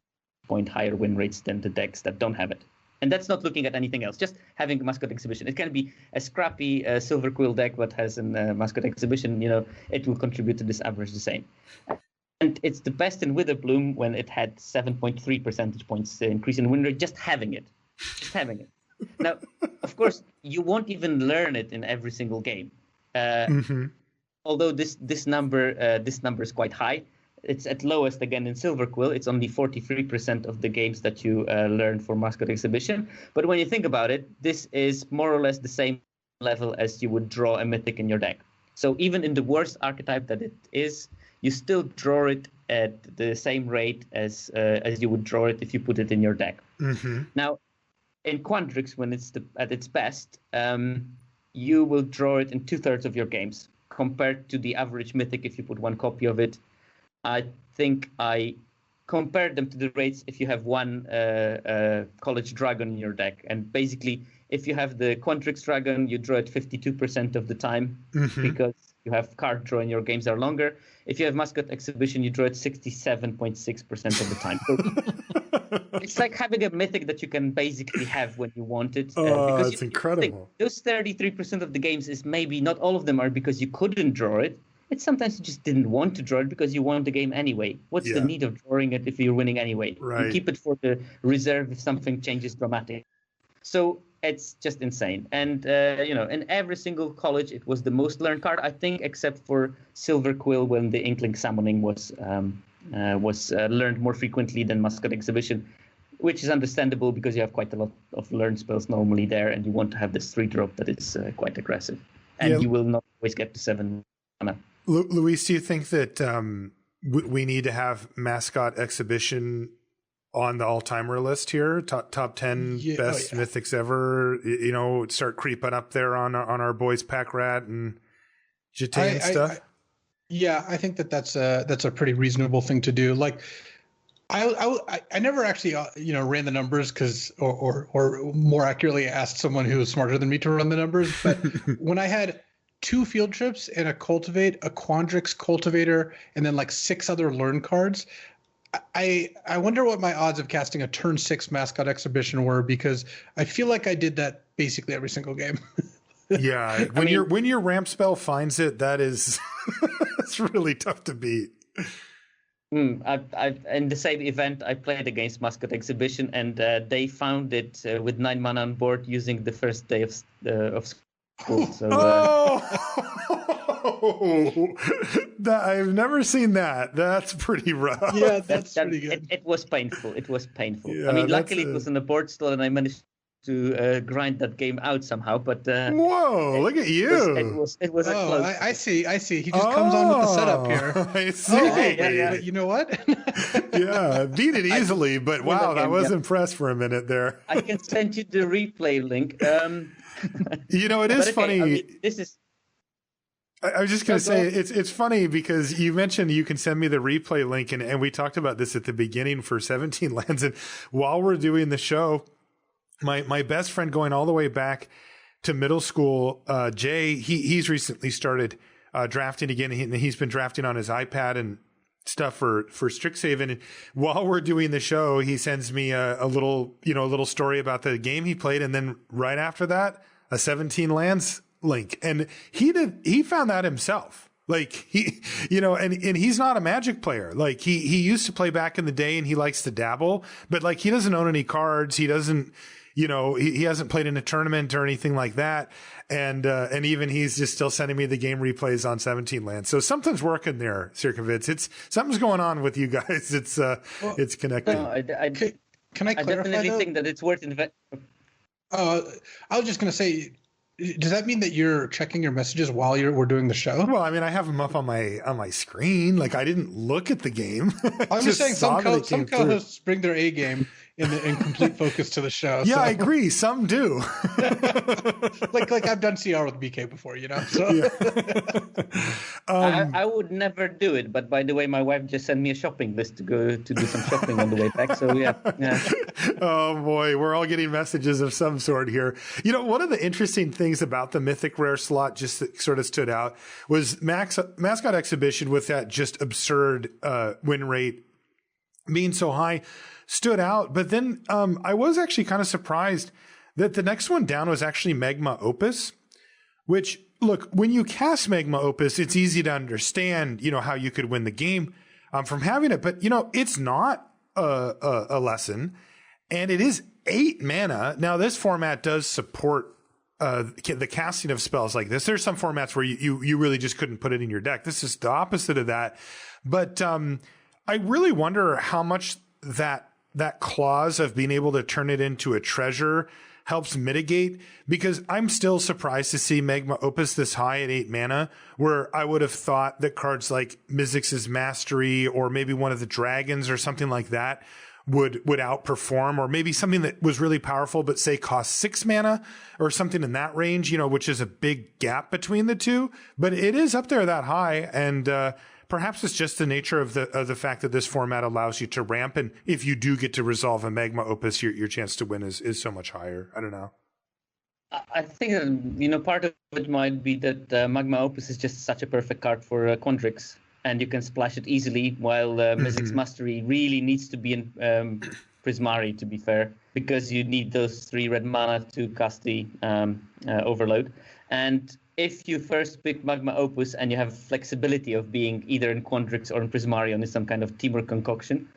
point higher win rates than the decks that don't have it. And that's not looking at anything else, just having a Mascot Exhibition. It can be a scrappy Silver Quill deck but has a Mascot Exhibition, it will contribute to this average the same. And it's the best in Witherbloom when it had 7.3 percentage points increase in win rate, just having it. Now, of course, you won't even learn it in every single game. Although this number is quite high. It's at lowest again in Silver Quill. It's only 43% of the games that you learn for Mascot Exhibition. But when you think about it, this is more or less the same level as you would draw a mythic in your deck. So even in the worst archetype that it is, you still draw it at the same rate as you would draw it if you put it in your deck. Mm-hmm. Now, in Quandrix, when it's at its best, you will draw it in 2/3 of your games, compared to the average Mythic if you put one copy of it. I think I compared them to the rates if you have one College Dragon in your deck. And basically, if you have the Quandrix Dragon, you draw it 52% of the time because you have card draw and your games are longer. If you have Mascot Exhibition, you draw it 67.6% of the time. So it's like having a Mythic that you can basically have when you want it. Because it's incredible. Those 33% of the games is maybe not all of them are because you couldn't draw it. It's sometimes you just didn't want to draw it because you won the game anyway. What's the need of drawing it if you're winning anyway? Right. You keep it for the reserve if something changes dramatically. So it's just insane. And, in every single college, it was the most learned card, I think, except for Silver Quill when the Inkling Summoning was learned more frequently than Mascot Exhibition, which is understandable because you have quite a lot of learned spells normally there, and you want to have this 3-drop that is quite aggressive. And you will not always get to 7 mana. Luis, do you think that we need to have Mascot Exhibition on the all-timer list here? Top 10 best Mythics ever? Start creeping up there on our boys Pack Rat and Jete and stuff? I think that's a pretty reasonable thing to do. Like, I never actually ran the numbers or more accurately asked someone who was smarter than me to run the numbers. But when I had 2 field trips and a cultivate, a Quandrix cultivator, and then like 6 other learn cards, I wonder what my odds of casting a turn 6 Mascot Exhibition were, because I feel like I did that basically every single game. Yeah, when your ramp spell finds it, that is it's really tough to beat. In the same event, I played against Mascot Exhibition, and they found it with 9 mana on board using the first day of school. So, I've never seen that. That's pretty rough. Yeah, that's pretty good. It was painful. Yeah, I mean, luckily it was on the board still, and I managed to grind that game out somehow. But whoa, look at you! It was a close. I see. He just comes on with the setup here. I see. But you know what? Yeah, beat it easily. But wow, I was impressed for a minute there. I can send you the replay link. It is funny. I mean, this is. I was just going to say, it's funny because you mentioned you can send me the replay link, and we talked about this at the beginning for 17Lands. And while we're doing the show, my best friend going all the way back to middle school, Jay, he's recently started drafting again. He's been drafting on his iPad and stuff for Strixhaven. And while we're doing the show, he sends me a little story about the game he played, and then right after that, a 17Lands link. And he found that himself. Like and he's not a Magic player. Like he used to play back in the day, and he likes to dabble, but like he doesn't own any cards. He doesn't, he hasn't played in a tournament or anything like that. And even he's just still sending me the game replays on 17Lands. So something's working there, Sierkovitz. Something's going on with you guys. It's connected. No, can I clarify? I definitely think that it's worth investing. I was just going to say, does that mean that you're checking your messages while we're doing the show? Well, I mean, I have them up on my screen. Like, I didn't look at the game. I'm just saying some co-hosts bring their A game in complete focus to the show. Yeah, so. I agree. Some do. like I've done CR with BK before, So. Yeah. I would never do it, but by the way, my wife just sent me a shopping list to go to do some shopping on the way back. So yeah. Oh boy, we're all getting messages of some sort here. One of the interesting things about the Mythic Rare slot just that sort of stood out was Mascot Exhibition with that just absurd win rate being so high stood out. But then I was actually kind of surprised that the next one down was actually Magma Opus, which, look, when you cast Magma Opus, it's easy to understand, how you could win the game from having it. But, it's not a lesson, and it is 8 mana. Now, this format does support the casting of spells like this. There's some formats where you really just couldn't put it in your deck. This is the opposite of that. But I really wonder how much that clause of being able to turn it into a treasure, helps mitigate, because I'm still surprised to see Magma Opus this high at 8 mana, where I would have thought that cards like Mizzix's Mastery or maybe one of the dragons or something like that would outperform, or maybe something that was really powerful but say cost 6 mana or something in that range, which is a big gap between the two. But it is up there that high, and perhaps it's just the nature of the fact that this format allows you to ramp, and if you do get to resolve a Magma Opus, your chance to win is so much higher. I don't know. I think that, part of it might be that Magma Opus is just such a perfect card for Quandrix, and you can splash it easily, while Mizzix's Mastery really needs to be in Prismari, to be fair, because you need those 3 red mana to cast the Overload. And if you first pick Magma Opus and you have flexibility of being either in Quandrix or in Prismari in some kind of teamwork concoction,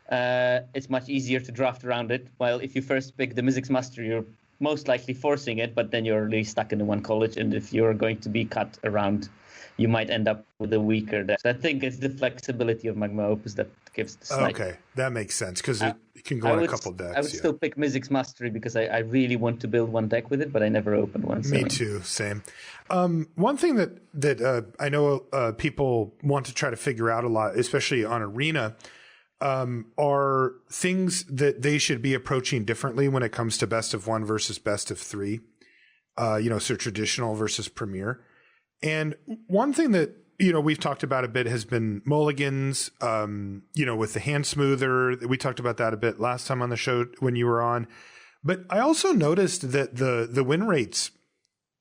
it's much easier to draft around it. While if you first pick the Mizzix's Mastery, you're most likely forcing it, but then you're really stuck in the one college, and if you're going to be cut around, you might end up with a weaker deck. So I think it's the flexibility of Magma Opus that gives the slight. Okay, that makes sense, because it can go on a couple decks. I would still pick Mizzix's Mastery because I really want to build one deck with it, but I never open one. Me too, same. One thing that I know people want to try to figure out a lot, especially on Arena, are things that they should be approaching differently when it comes to best of 1 versus best of 3. So traditional versus Premier. And one thing that, we've talked about a bit has been Mulligans, with the hand smoother. We talked about that a bit last time on the show when you were on. But I also noticed that the win rates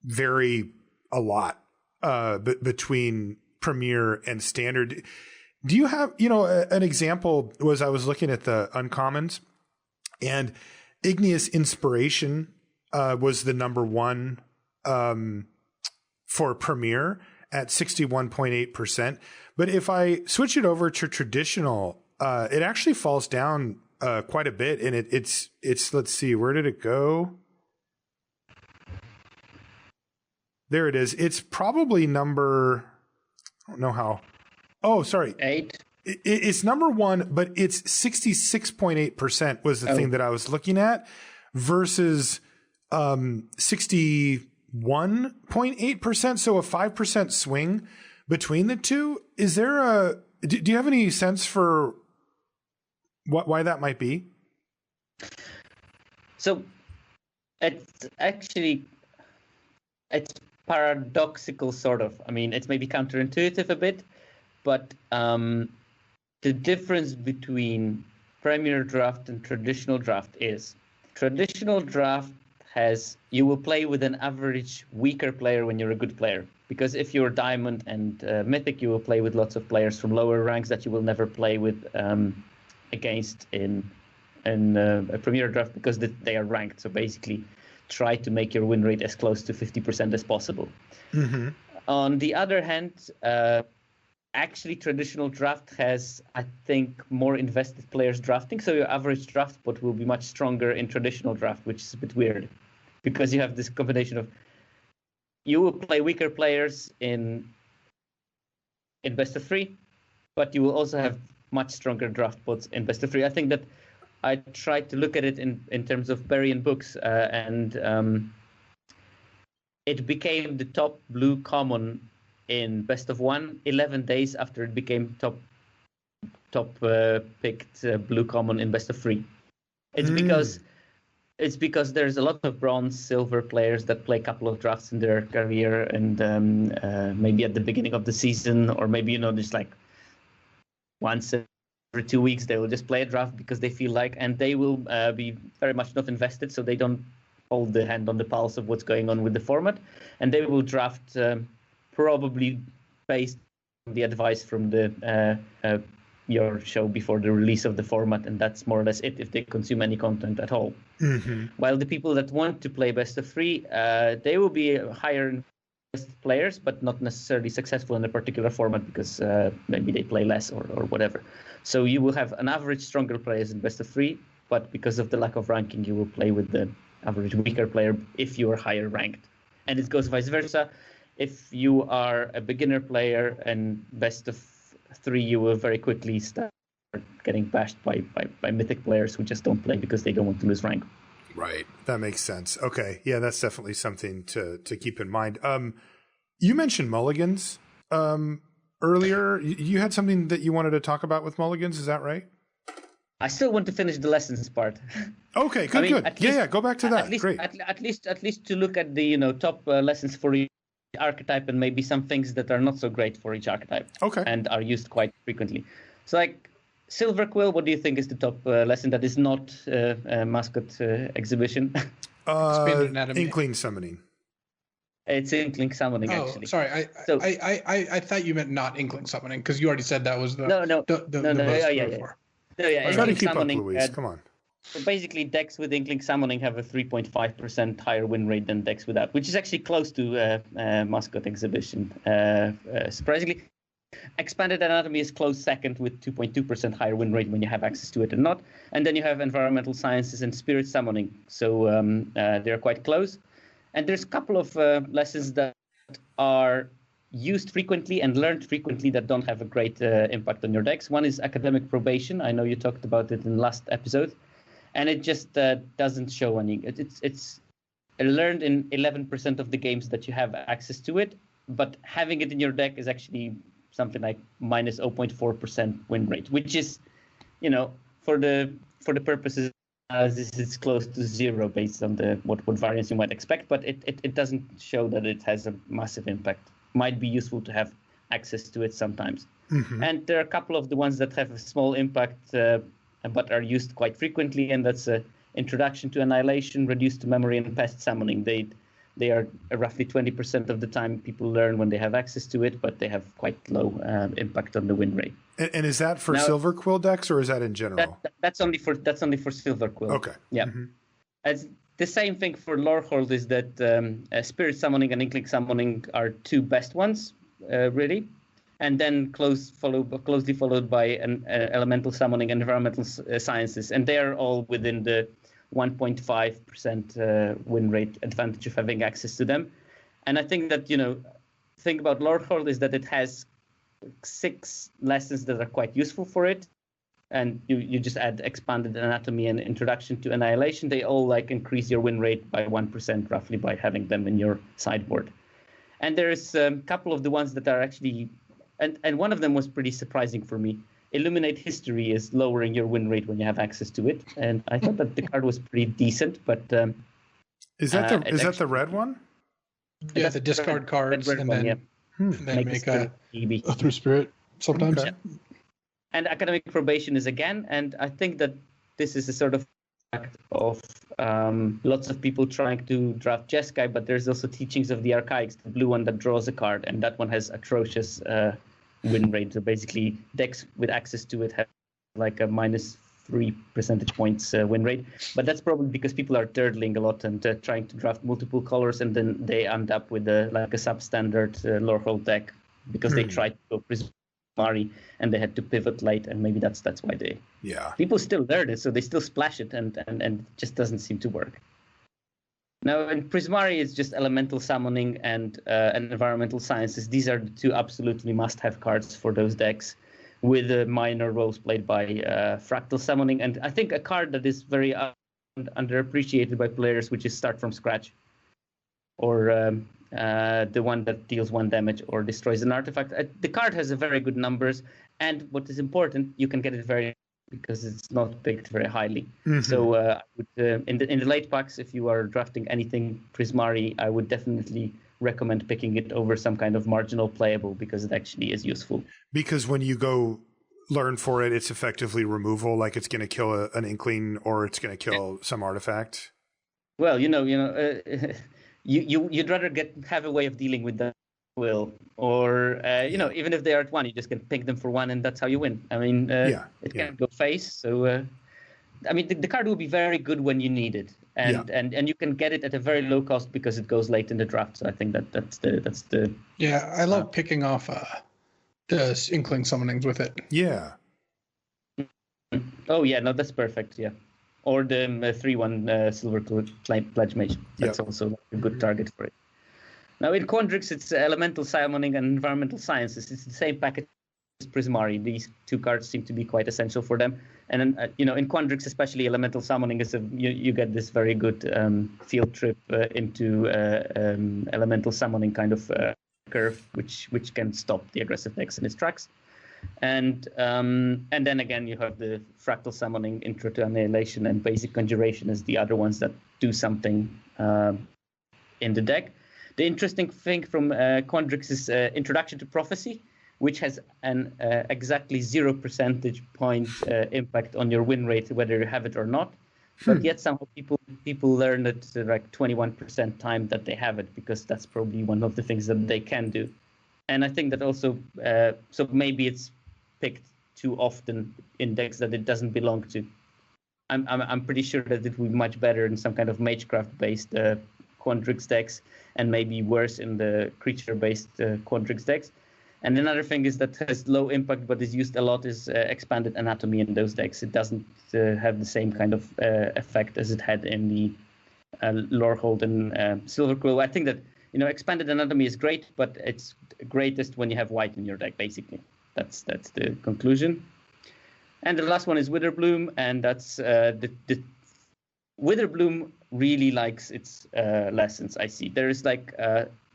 vary a lot between Premier and Standard. Do you have, an example was I was looking at the uncommons, and Igneous Inspiration was the number 1 for Premier at 61.8%. But if I switch it over to traditional, it actually falls down quite a bit. And it's let's see, where did it go? There it is. It's probably number, I don't know how. Oh, sorry. 8. It's number 1, but it's 66.8% was the thing that I was looking at, versus 61.8%. So a 5% swing between the two. Is there do you have any sense for why that might be? So it's paradoxical, sort of. I mean, it's maybe counterintuitive a bit, but the difference between Premier Draft and traditional draft is traditional draft you will play with an average weaker player when you're a good player. Because if you're Diamond and Mythic, you will play with lots of players from lower ranks that you will never play with against in a Premier Draft, because they are ranked. So basically, try to make your win rate as close to 50% as possible. Mm-hmm. On the other hand, actually, traditional draft has, I think, more invested players drafting. So your average draft pot will be much stronger in traditional draft, which is a bit weird, because you have this combination of you will play weaker players in best of 3, but you will also have much stronger draft pots in best of 3. I think that I tried to look at it in terms of Berrien books, and it became the top blue common in best of 1 11 days after it became top picked blue common in best of 3. It's because there's a lot of bronze, silver players that play a couple of drafts in their career, and maybe at the beginning of the season, or maybe just like once every 2 weeks they will just play a draft because they feel like, and they will be very much not invested, so they don't hold the hand on the pulse of what's going on with the format, and they will draft probably based on the advice from your show before the release of the format, and that's more or less it if they consume any content at all. Mm-hmm. While the people that want to play best of 3, they will be higher players, but not necessarily successful in a particular format because maybe they play less or whatever. So you will have an average stronger players in best of 3, but because of the lack of ranking, you will play with the average weaker player if you are higher ranked. And it goes vice versa. If you are a beginner player and best of 3, you will very quickly start getting bashed by mythic players who just don't play because they don't want to lose rank. Right. That makes sense. Okay. Yeah, that's definitely something to keep in mind. You mentioned Mulligans earlier. You had something that you wanted to talk about with Mulligans. Is that right? I still want to finish the lessons part. Okay, good, good. Yeah, go back to that. Great. At least to look at the top lessons for each archetype and maybe some things that are not so great for each archetype. Okay. And are used quite frequently. So like Silver Quill, what do you think is the top lesson that is not a mascot exhibition? Inkling summoning. It's Inkling summoning, actually. Oh, sorry. I thought you meant not Inkling summoning because you already said that was the no. Try to keep up, Luis. Come on. So basically, decks with Inkling Summoning have a 3.5% higher win rate than decks without, which is actually close to Mascot Exhibition, surprisingly. Expanded Anatomy is close second with 2.2% higher win rate when you have access to it and not. And then you have Environmental Sciences and Spirit Summoning. So they're quite close. And there's a couple of lessons that are used frequently and learned frequently that don't have a great impact on your decks. One is Academic Probation. I know you talked about it in the last episode. And it just doesn't show any. It's learned in 11% of the games that you have access to it, but having it in your deck is actually something like minus 0.4% win rate, which is, for the purposes, this is close to zero based on what variance you might expect, but it doesn't show that it has a massive impact. Might be useful to have access to it sometimes. Mm-hmm. And there are a couple of the ones that have a small impact, but are used quite frequently, and that's Introduction to Annihilation, Reduced to Memory, and Pest Summoning. They are roughly 20% of the time people learn when they have access to it, but they have quite low impact on the win rate. And is that for Silver Quill decks, or is that in general? That's only for Silver Quill. Okay. Yeah. Mm-hmm. As the same thing for Lorehold is that Spirit Summoning and Inkling Summoning are two best ones, really. And then closely followed by an Elemental Summoning and Environmental Sciences. And they are all within the 1.5% win rate advantage of having access to them. And I think that, thing about Lorehold is that it has 6 lessons that are quite useful for it. And you just add Expanded Anatomy and Introduction to Annihilation. They all increase your win rate by 1% roughly by having them in your sideboard. And there's a couple of the ones that are actually... And one of them was pretty surprising for me. Illuminate History is lowering your win rate when you have access to it. And I thought that the card was pretty decent, but... is that the red one? Yeah, the discard cards and then make a through spirit sometimes. Okay. Yeah. And Academic Probation is again, and I think that this is a sort of fact of lots of people trying to draft Jeskai, but there's also Teachings of the Archaics, the blue one that draws a card, and that one has atrocious win rate. So basically, decks with access to it have a minus 3 percentage points win rate. But that's probably because people are turtling a lot and trying to draft multiple colors, and then they end up with a substandard Lorehold deck because they tried to go Prismari and they had to pivot late, and maybe that's why they... Yeah. People still learn it, so they still splash it, and it just doesn't seem to work. Now, in Prismari, it's just Elemental Summoning and Environmental Sciences. These are the two absolutely must-have cards for those decks, with minor roles played by Fractal Summoning. And I think a card that is very underappreciated by players, which is Start from Scratch, or the one that deals 1 damage or destroys an artifact. The card has a very good numbers, and what is important, you can get it very because it's not picked very highly. Mm-hmm. So I would, in the late packs, if you are drafting anything Prismari, I would definitely recommend picking it over some kind of marginal playable because it actually is useful. Because when you go learn for it, it's effectively removal, like it's going to kill an Inkling or it's going to kill some artifact. Well, you'd rather have a way of dealing with the will, or even if they are at 1, you just can pick them for 1, and that's how you win. I mean, it can go face. So, the card will be very good when you need it, and you can get it at a very low cost because it goes late in the draft. So I think that's the. Yeah, I love picking off the Inkling Summonings with it. Yeah. Oh yeah, no, that's perfect. Yeah. Or the 3/1 Silver Pledge Mage. That's also a good target for it. Now in Quandrix, it's Elemental Summoning and Environmental Sciences. It's the same package Prismari. These two cards seem to be quite essential for them. And then, in Quandrix, especially, elemental summoning is you get this very good field trip into elemental summoning kind of curve, which can stop the aggressive decks in its tracks. And then again, you have the fractal summoning, intro to annihilation, and basic conjuration as the other ones that do something in the deck. The interesting thing from Quandrix is Introduction to Prophecy, which has an exactly 0 percentage point impact on your win rate, whether you have it or not. But yet somehow people learn it like 21% time that they have it, because that's probably one of the things that they can do. And I think that also, so maybe it's picked too often in decks that it doesn't belong to. I'm pretty sure that it would be much better in some kind of Magecraft-based Quandrix decks, and maybe worse in the creature-based Quandrix decks. And another thing is that has low impact but is used a lot is Expanded Anatomy in those decks. It doesn't have the same kind of effect as it had in the Lorehold and Silverquill. I think that Expanded Anatomy is great, but it's greatest when you have white in your deck. Basically, that's the conclusion. And the last one is Witherbloom, and that's the Witherbloom really likes its lessons. I see there is like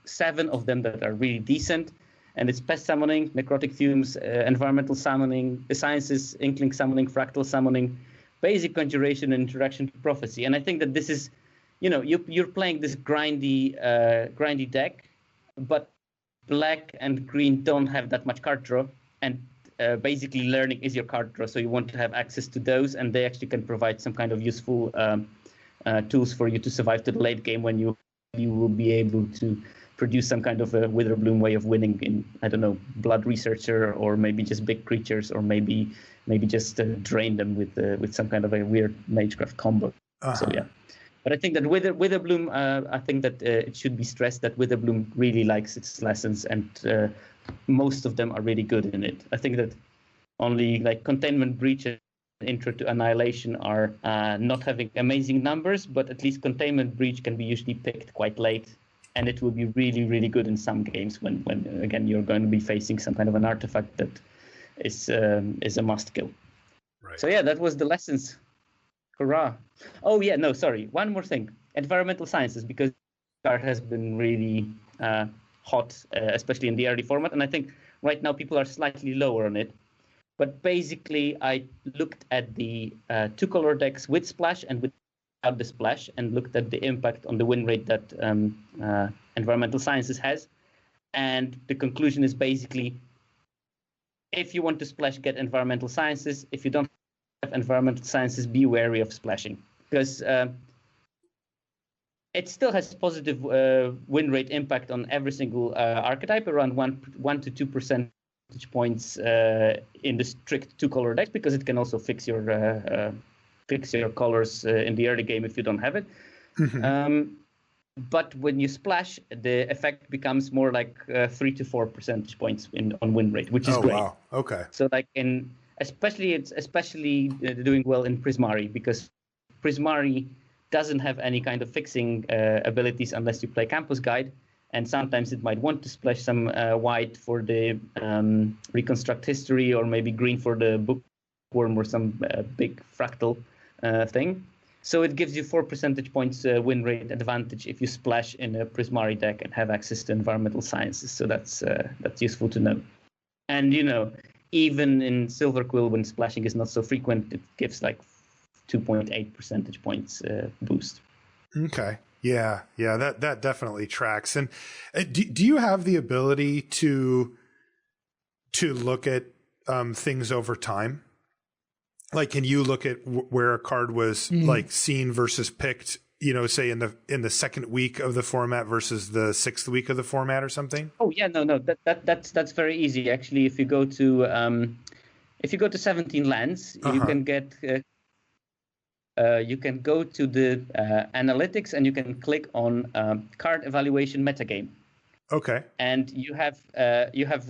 7 of them that are really decent. And it's Pest Summoning, Necrotic Fumes, Environmental Summoning, Sciences, Inkling Summoning, Fractal Summoning, Basic Conjuration, and Introduction to Prophecy. And I think that this is, you're playing this grindy deck, but black and green don't have that much card draw. And basically learning is your card draw, so you want to have access to those, and they actually can provide some kind of useful tools for you to survive to the late game when you will be able to produce some kind of a Witherbloom way of winning in, I don't know, Blood Researcher, or maybe just big creatures, or maybe just drain them with some kind of a weird Magecraft combo. So yeah, but I think that Witherbloom, I think that it should be stressed that Witherbloom really likes its lessons, and most of them are really good in it. I think that only like Containment Breach and Intro to Annihilation are not having amazing numbers, but at least Containment Breach can be usually picked quite late. And it will be really, really good in some games when again, you're going to be facing some kind of an artifact that is a must kill. Right. So yeah, that was the lessons. Hurrah. Oh yeah, no, sorry. One more thing. Environmental Sciences, because card has been really hot, especially in the early format. And I think right now people are slightly lower on it. But basically, I looked at the 2-color decks with Splash and with the Splash, and looked at the impact on the win rate that Environmental Sciences has. And the conclusion is basically, if you want to splash, get Environmental Sciences. If you don't have Environmental Sciences, be wary of splashing. Because it still has positive win rate impact on every single archetype, around 1 to 2 percentage points in the strict 2-color decks, because it can also fix your colors in the early game if you don't have it. But when you splash, the effect becomes more like 3 to 4 percentage points on win rate, which is great. Wow. Okay. So like it's especially doing well in Prismari, because Prismari doesn't have any kind of fixing abilities unless you play Campus Guide, and sometimes it might want to splash some white for the Reconstruct History, or maybe green for the Bookworm or some big fractal thing. So it gives you 4 percentage points win rate advantage if you splash in a Prismari deck and have access to Environmental Sciences. So that's useful to know. And even in Silverquill, when splashing is not so frequent, it gives like 2.8 percentage points boost. Okay. Yeah. That definitely tracks. And do you have the ability to look at things over time? Like, can you look at where a card was like seen versus picked, say in the second week of the format versus the 6th week of the format or something? Oh yeah, no, that's very easy actually. If you go to 17Lands, you can get you can go to the analytics, and you can click on card evaluation metagame. Okay. And you have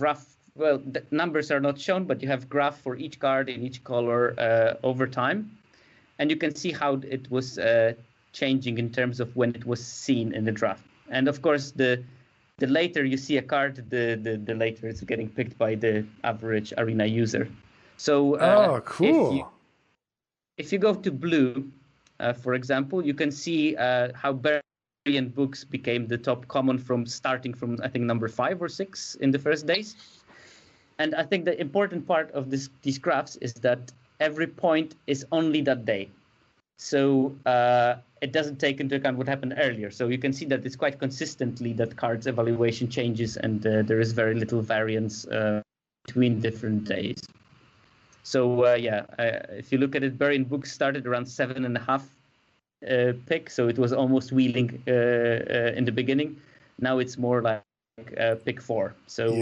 rough. Well, the numbers are not shown, but you have graph for each card in each color over time. And you can see how it was changing in terms of when it was seen in the draft. And of course, the the later you see a card, the later it's getting picked by the average arena user. So cool. If you go to blue, for example, you can see how variant books became the top common from starting from, I think, number 5 or 6 in the first days. And I think the important part of these graphs is that every point is only that day. So it doesn't take into account what happened earlier. So you can see that it's quite consistently that cards evaluation changes, and there is very little variance between different days. So if you look at it, variant books started around 7.5 pick, so it was almost wheeling in the beginning. Now it's more like pick 4, so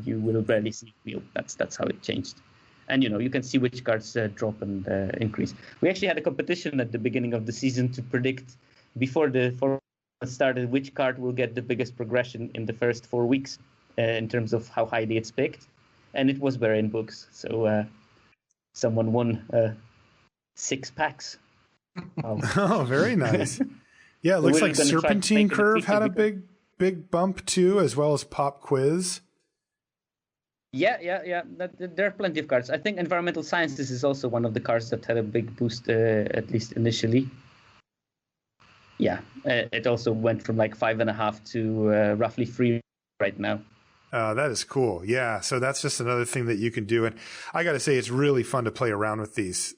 you will barely see wheel. That's how it changed. And you can see which cards drop and increase. We actually had a competition at the beginning of the season to predict, before the format started, which card will get the biggest progression in the first 4 weeks in terms of how highly it's picked, and it was variant books. So someone won 6 packs. Oh, very nice. Yeah, it looks like Serpentine Curve had a big bump too, as well as Pop Quiz. Yeah. There are plenty of cards. I think Environmental Sciences is also one of the cards that had a big boost, at least initially. Yeah, it also went from like 5.5 to roughly 3 right now. That is cool. Yeah. So that's just another thing that you can do. And I got to say, it's really fun to play around with these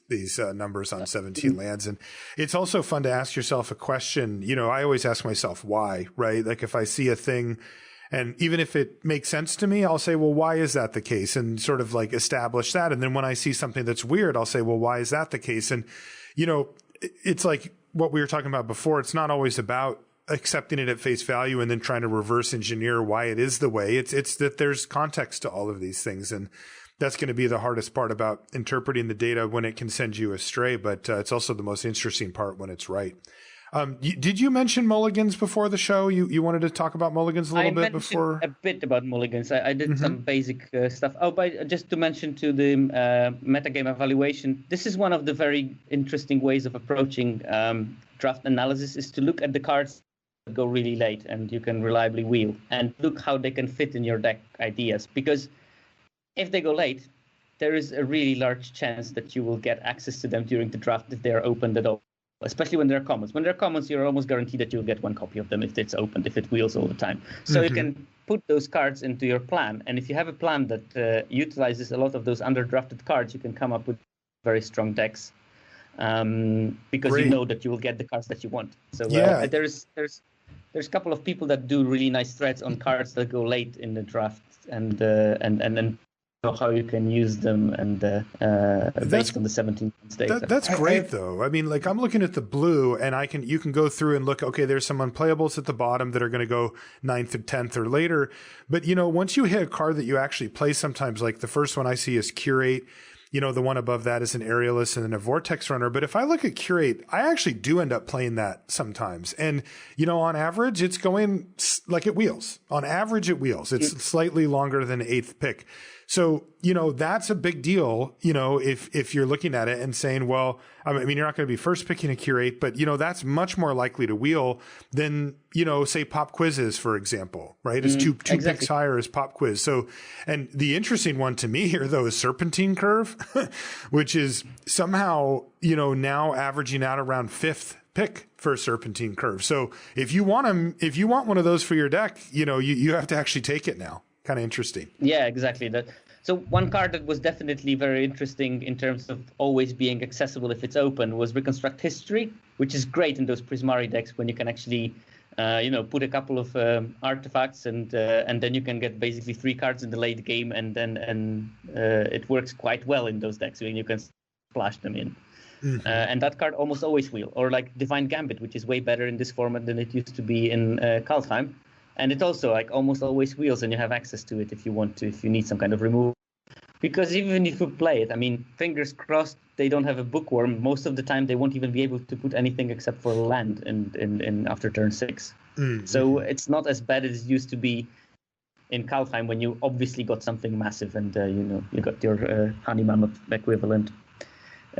numbers on 17Lands. And it's also fun to ask yourself a question. I always ask myself why, right? Like if I see a thing, and even if it makes sense to me, I'll say, well, why is that the case? And sort of like establish that. And then when I see something that's weird, I'll say, well, why is that the case? And, it's like what we were talking about before. It's not always about accepting it at face value and then trying to reverse engineer why it is the way. It's that there's context to all of these things. And that's going to be the hardest part about interpreting the data when it can send you astray. But it's also the most interesting part when it's right. Did you mention Mulligans before the show? You wanted to talk about Mulligans a little bit before? A bit about Mulligans. I did some basic stuff. But just to mention to the metagame evaluation, this is one of the very interesting ways of approaching draft analysis, is to look at the cards that go really late and you can reliably wheel, and look how they can fit in your deck ideas. Because if they go late, there is a really large chance that you will get access to them during the draft if they are opened at all. Especially when they're commons. When they're commons, you're almost guaranteed that you'll get 1 copy of them if it's opened, if it wheels all the time. So you can put those cards into your plan. And if you have a plan that utilizes a lot of those underdrafted cards, you can come up with very strong decks, because you know that you will get the cards that you want. So there's a couple of people that do really nice threads on cards that go late in the draft, and how you can use them, and based on the 17 data. That's great, though. I mean, like I'm looking at the blue, and you can go through and look. Okay, there's some unplayables at the bottom that are going to go 9th or 10th or later. But once you hit a card that you actually play, sometimes like the first one I see is Curate. The one above that is an Aerialist and then a Vortex Runner. But if I look at Curate, I actually do end up playing that sometimes. And, on average, it's going like it wheels. On average, it wheels. It's slightly longer than 8th pick. So, that's a big deal, if you're looking at it and saying, well, I mean, you're not going to be first picking a Curate, but, that's much more likely to wheel than, say Pop Quizzes, for example, right? It's two picks higher as Pop Quiz. So, and the interesting one to me here, though, is Serpentine Curve, which is somehow, now averaging out around 5th pick for Serpentine Curve. So if you want one of those for your deck, you have to actually take it now. Kind of interesting. Yeah, exactly. So one card that was definitely very interesting in terms of always being accessible if it's open was Reconstruct History, which is great in those Prismari decks when you can actually, put a couple of artifacts and then you can get basically 3 cards in the late game, and it works quite well in those decks when you can splash them in. And that card almost always wheel. Or like Divine Gambit, which is way better in this format than it used to be in Kaldheim. And it also like almost always wheels, and you have access to it if you want to, if you need some kind of removal. Because even if you play it, I mean, fingers crossed they don't have a bookworm. Most of the time they won't even be able to put anything except for a land in after turn 6. So it's not as bad as it used to be in Kaldheim, when you obviously got something massive and you got your Honey Mammoth equivalent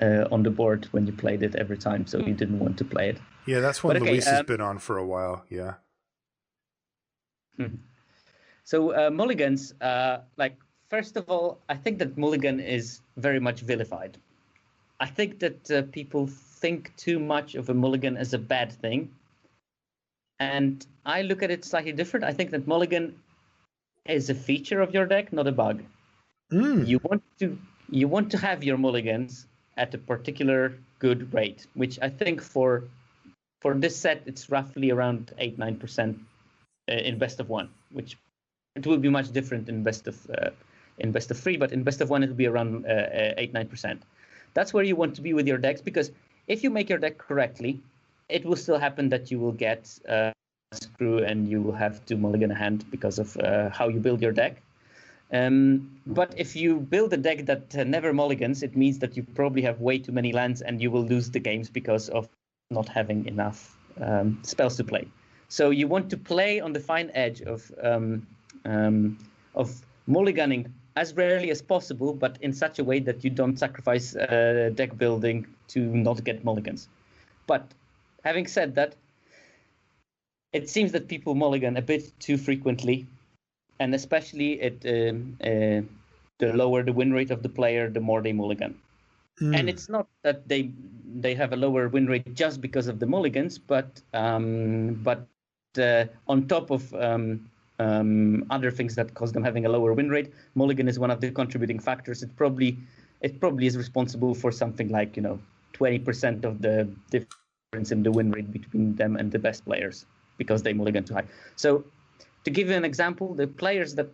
on the board when you played it every time, so you didn't want to play it. Yeah, that's one Luis has been on for a while. Yeah. So mulligans, first of all, I think that mulligan is very much vilified. I think that people think too much of a mulligan as a bad thing. And I look at it slightly different. I think that mulligan is a feature of your deck, not a bug. You want to have your mulligans at a particular good rate, which I think for this set it's roughly around 8-9% in best of one, which it will be much different in best of 3, but in best of 1 it will be around 8-9%. That's where you want to be with your decks, because if you make your deck correctly, it will still happen that you will get screw and you will have to mulligan a hand because of how you build your deck. But if you build a deck that never mulligans, it means that you probably have way too many lands and you will lose the games because of not having enough spells to play. So you want to play on the fine edge of mulliganing as rarely as possible, but in such a way that you don't sacrifice deck building to not get mulligans. But having said that, it seems that people mulligan a bit too frequently, and especially the lower the win rate of the player, the more they mulligan. And it's not that they have a lower win rate just because of the mulligans, but on top of other things that cause them having a lower win rate, mulligan is one of the contributing factors. It probably is responsible for something like 20% of the difference in the win rate between them and the best players, because they mulligan too high. So to give you an example, the players that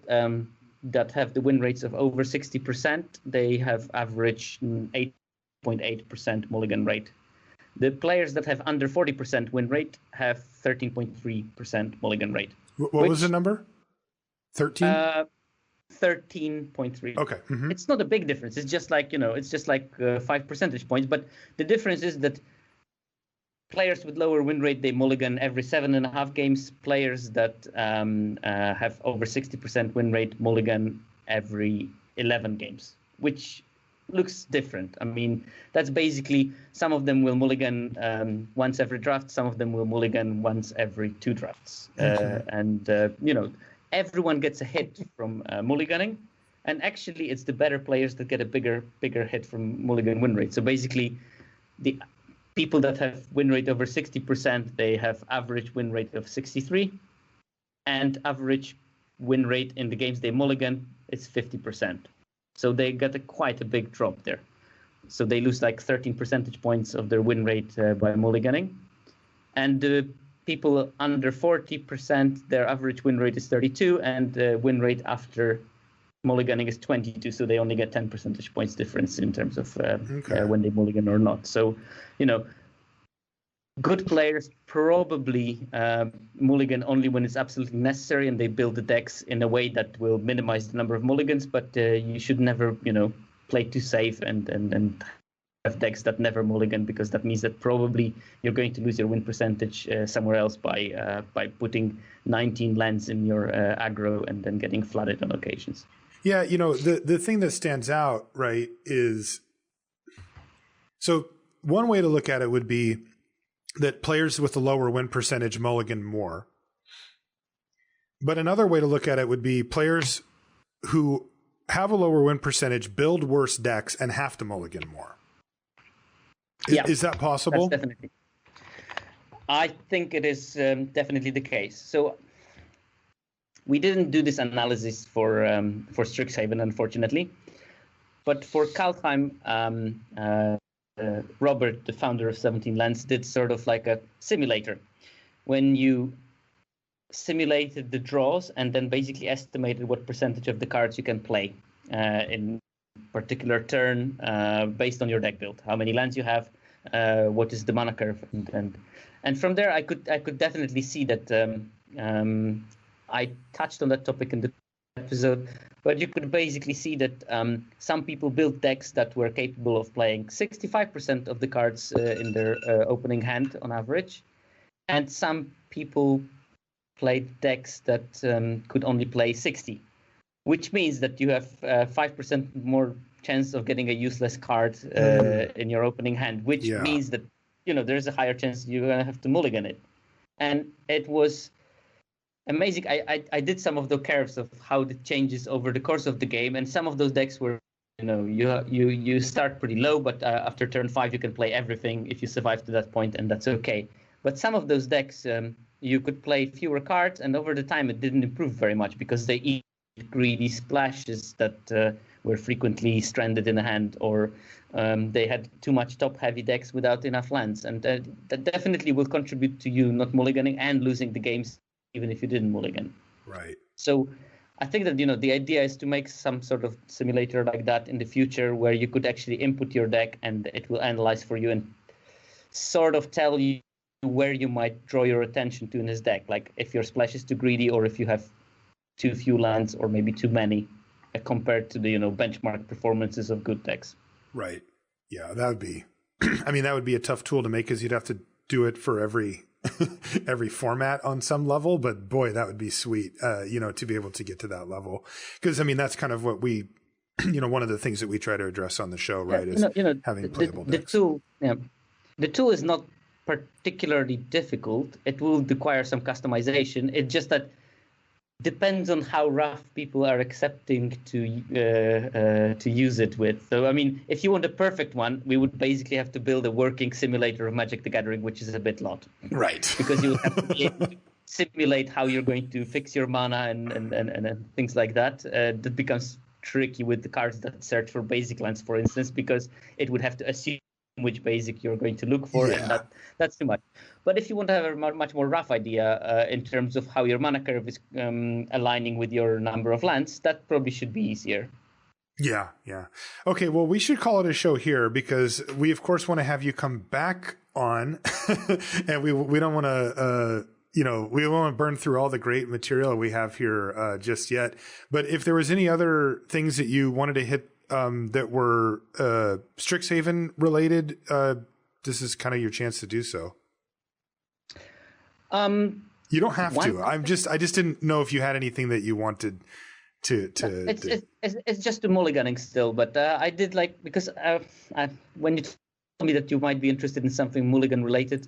have the win rates of over 60%, they have average 8.8% mulligan rate. The players that have under 40% win rate have 13.3% mulligan rate. What was the number? 13? 13.3. Okay. Mm-hmm. It's not a big difference. It's just like 5 percentage points. But the difference is that players with lower win rate, they mulligan every 7.5 games. Players that have over 60% win rate mulligan every 11 games, which looks different. I mean, that's basically, some of them will mulligan once every draft. Some of them will mulligan once every 2 drafts. And everyone gets a hit from mulliganing. And actually, it's the better players that get a bigger hit from mulligan win rate. So basically, the people that have win rate over 60%, they have average win rate of 63, and average win rate in the games they mulligan is 50%. So they get quite a big drop there. So they lose like 13 percentage points of their win rate by mulliganing. And the people under 40%, their average win rate is 32, and the win rate after mulliganing is 22. So they only get 10 percentage points difference in terms of when they mulligan or not. So, good players probably mulligan only when it's absolutely necessary, and they build the decks in a way that will minimize the number of mulligans. But you should never, play too safe and have decks that never mulligan, because that means that probably you're going to lose your win percentage somewhere else by putting 19 lands in your aggro and then getting flooded on occasions. Yeah, the thing that stands out, right, is, so one way to look at it would be that players with a lower win percentage mulligan more. But another way to look at it would be players who have a lower win percentage build worse decks and have to mulligan more. Yeah, is that possible? That's definitely. I think it is definitely the case. So we didn't do this analysis for Strixhaven, unfortunately, but for Kaldheim, Robert, the founder of 17Lands, did sort of like a simulator, when you simulated the draws and then basically estimated what percentage of the cards you can play in particular turn based on your deck build, how many lands you have, what is the mana curve, and from there I could definitely see that I touched on that topic in the episode, but you could basically see that some people built decks that were capable of playing 65% of the cards in their opening hand on average, and some people played decks that could only play 60, which means that you have 5% more chance of getting a useless card in your opening hand, which means that there's a higher chance you're going to have to mulligan it. And it was amazing. I did some of the curves of how it changes over the course of the game, and some of those decks were, you start pretty low, but after turn 5 you can play everything if you survive to that point, and that's okay. But some of those decks, you could play fewer cards, and over the time it didn't improve very much because they eat greedy splashes that were frequently stranded in a hand, or they had too much top-heavy decks without enough lands, and that definitely will contribute to you not mulliganing and losing the games even if you didn't mulligan. Right. So I think that, the idea is to make some sort of simulator like that in the future where you could actually input your deck and it will analyze for you and sort of tell you where you might draw your attention to in his deck. Like if your splash is too greedy, or if you have too few lands, or maybe too many compared to the, benchmark performances of good decks. Right. Yeah, that would be, that would be a tough tool to make because you'd have to do it for every format on some level, but boy, that would be sweet, to be able to get to that level. Because, that's kind of what we, one of the things that we try to address on the show, right, is having playable decks. The tool is not particularly difficult. It will require some customization. It's just that depends on how rough people are accepting to use it with. So, if you want a perfect one, we would basically have to build a working simulator of Magic the Gathering, which is a bit lot. Right. Because you have to be able to simulate how you're going to fix your mana and things like that. That becomes tricky with the cards that search for basic lands, for instance, because it would have to assume which basic you're going to look for, and that's too much. But if you want to have a much more rough idea in terms of how your mana curve is aligning with your number of lands, that probably should be easier. Yeah. Okay, well, we should call it a show here because we, of course, want to have you come back on, and we don't want to, we don't want to burn through all the great material we have here just yet. But if there was any other things that you wanted to hit that were Strixhaven related, this is kind of your chance to do so. You don't have to. I just didn't know if you had anything that you wanted to. It's just the mulliganing still, but I did because when you told me that you might be interested in something mulligan related,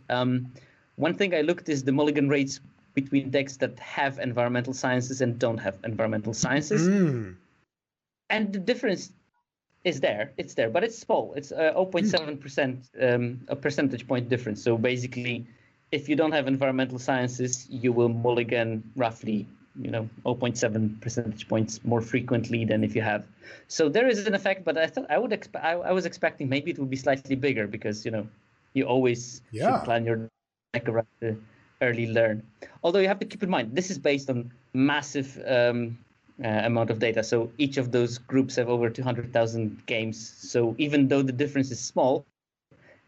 one thing I looked is the mulligan rates between decks that have environmental sciences and don't have environmental sciences, and the difference is there. It's there, but it's small. It's 0.7%, a percentage point difference. So basically, if you don't have environmental sciences, you will mulligan roughly, 0.7 percentage points more frequently than if you have. So there is an effect, but I thought I was expecting maybe it would be slightly bigger because you always should plan your deck around the early learn. Although you have to keep in mind this is based on massive amount of data. So each of those groups have over 200,000 games. So even though the difference is small,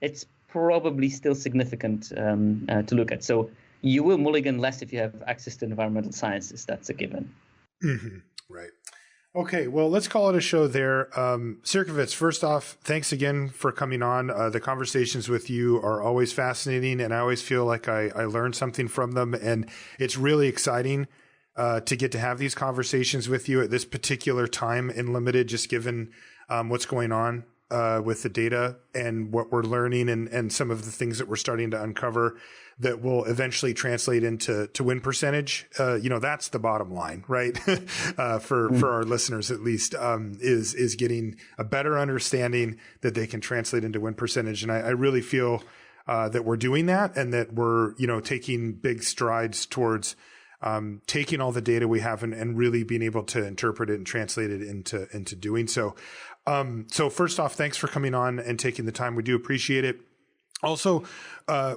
it's probably still significant to look at. So you will mulligan less if you have access to environmental sciences. That's a given. Mm-hmm. Right. Okay, well, let's call it a show there. Sierkovitz, first off, thanks again for coming on. The conversations with you are always fascinating, and I always feel like I learn something from them, and it's really exciting to get to have these conversations with you at this particular time in Limited, just given what's going on with the data and what we're learning and some of the things that we're starting to uncover that will eventually translate into win percentage. That's the bottom line, right? For our listeners, at least, is getting a better understanding that they can translate into win percentage. And I really feel that we're doing that, and that we're, taking big strides towards taking all the data we have and really being able to interpret it and translate it into doing so. So first off, thanks for coming on and taking the time. We do appreciate it. Also,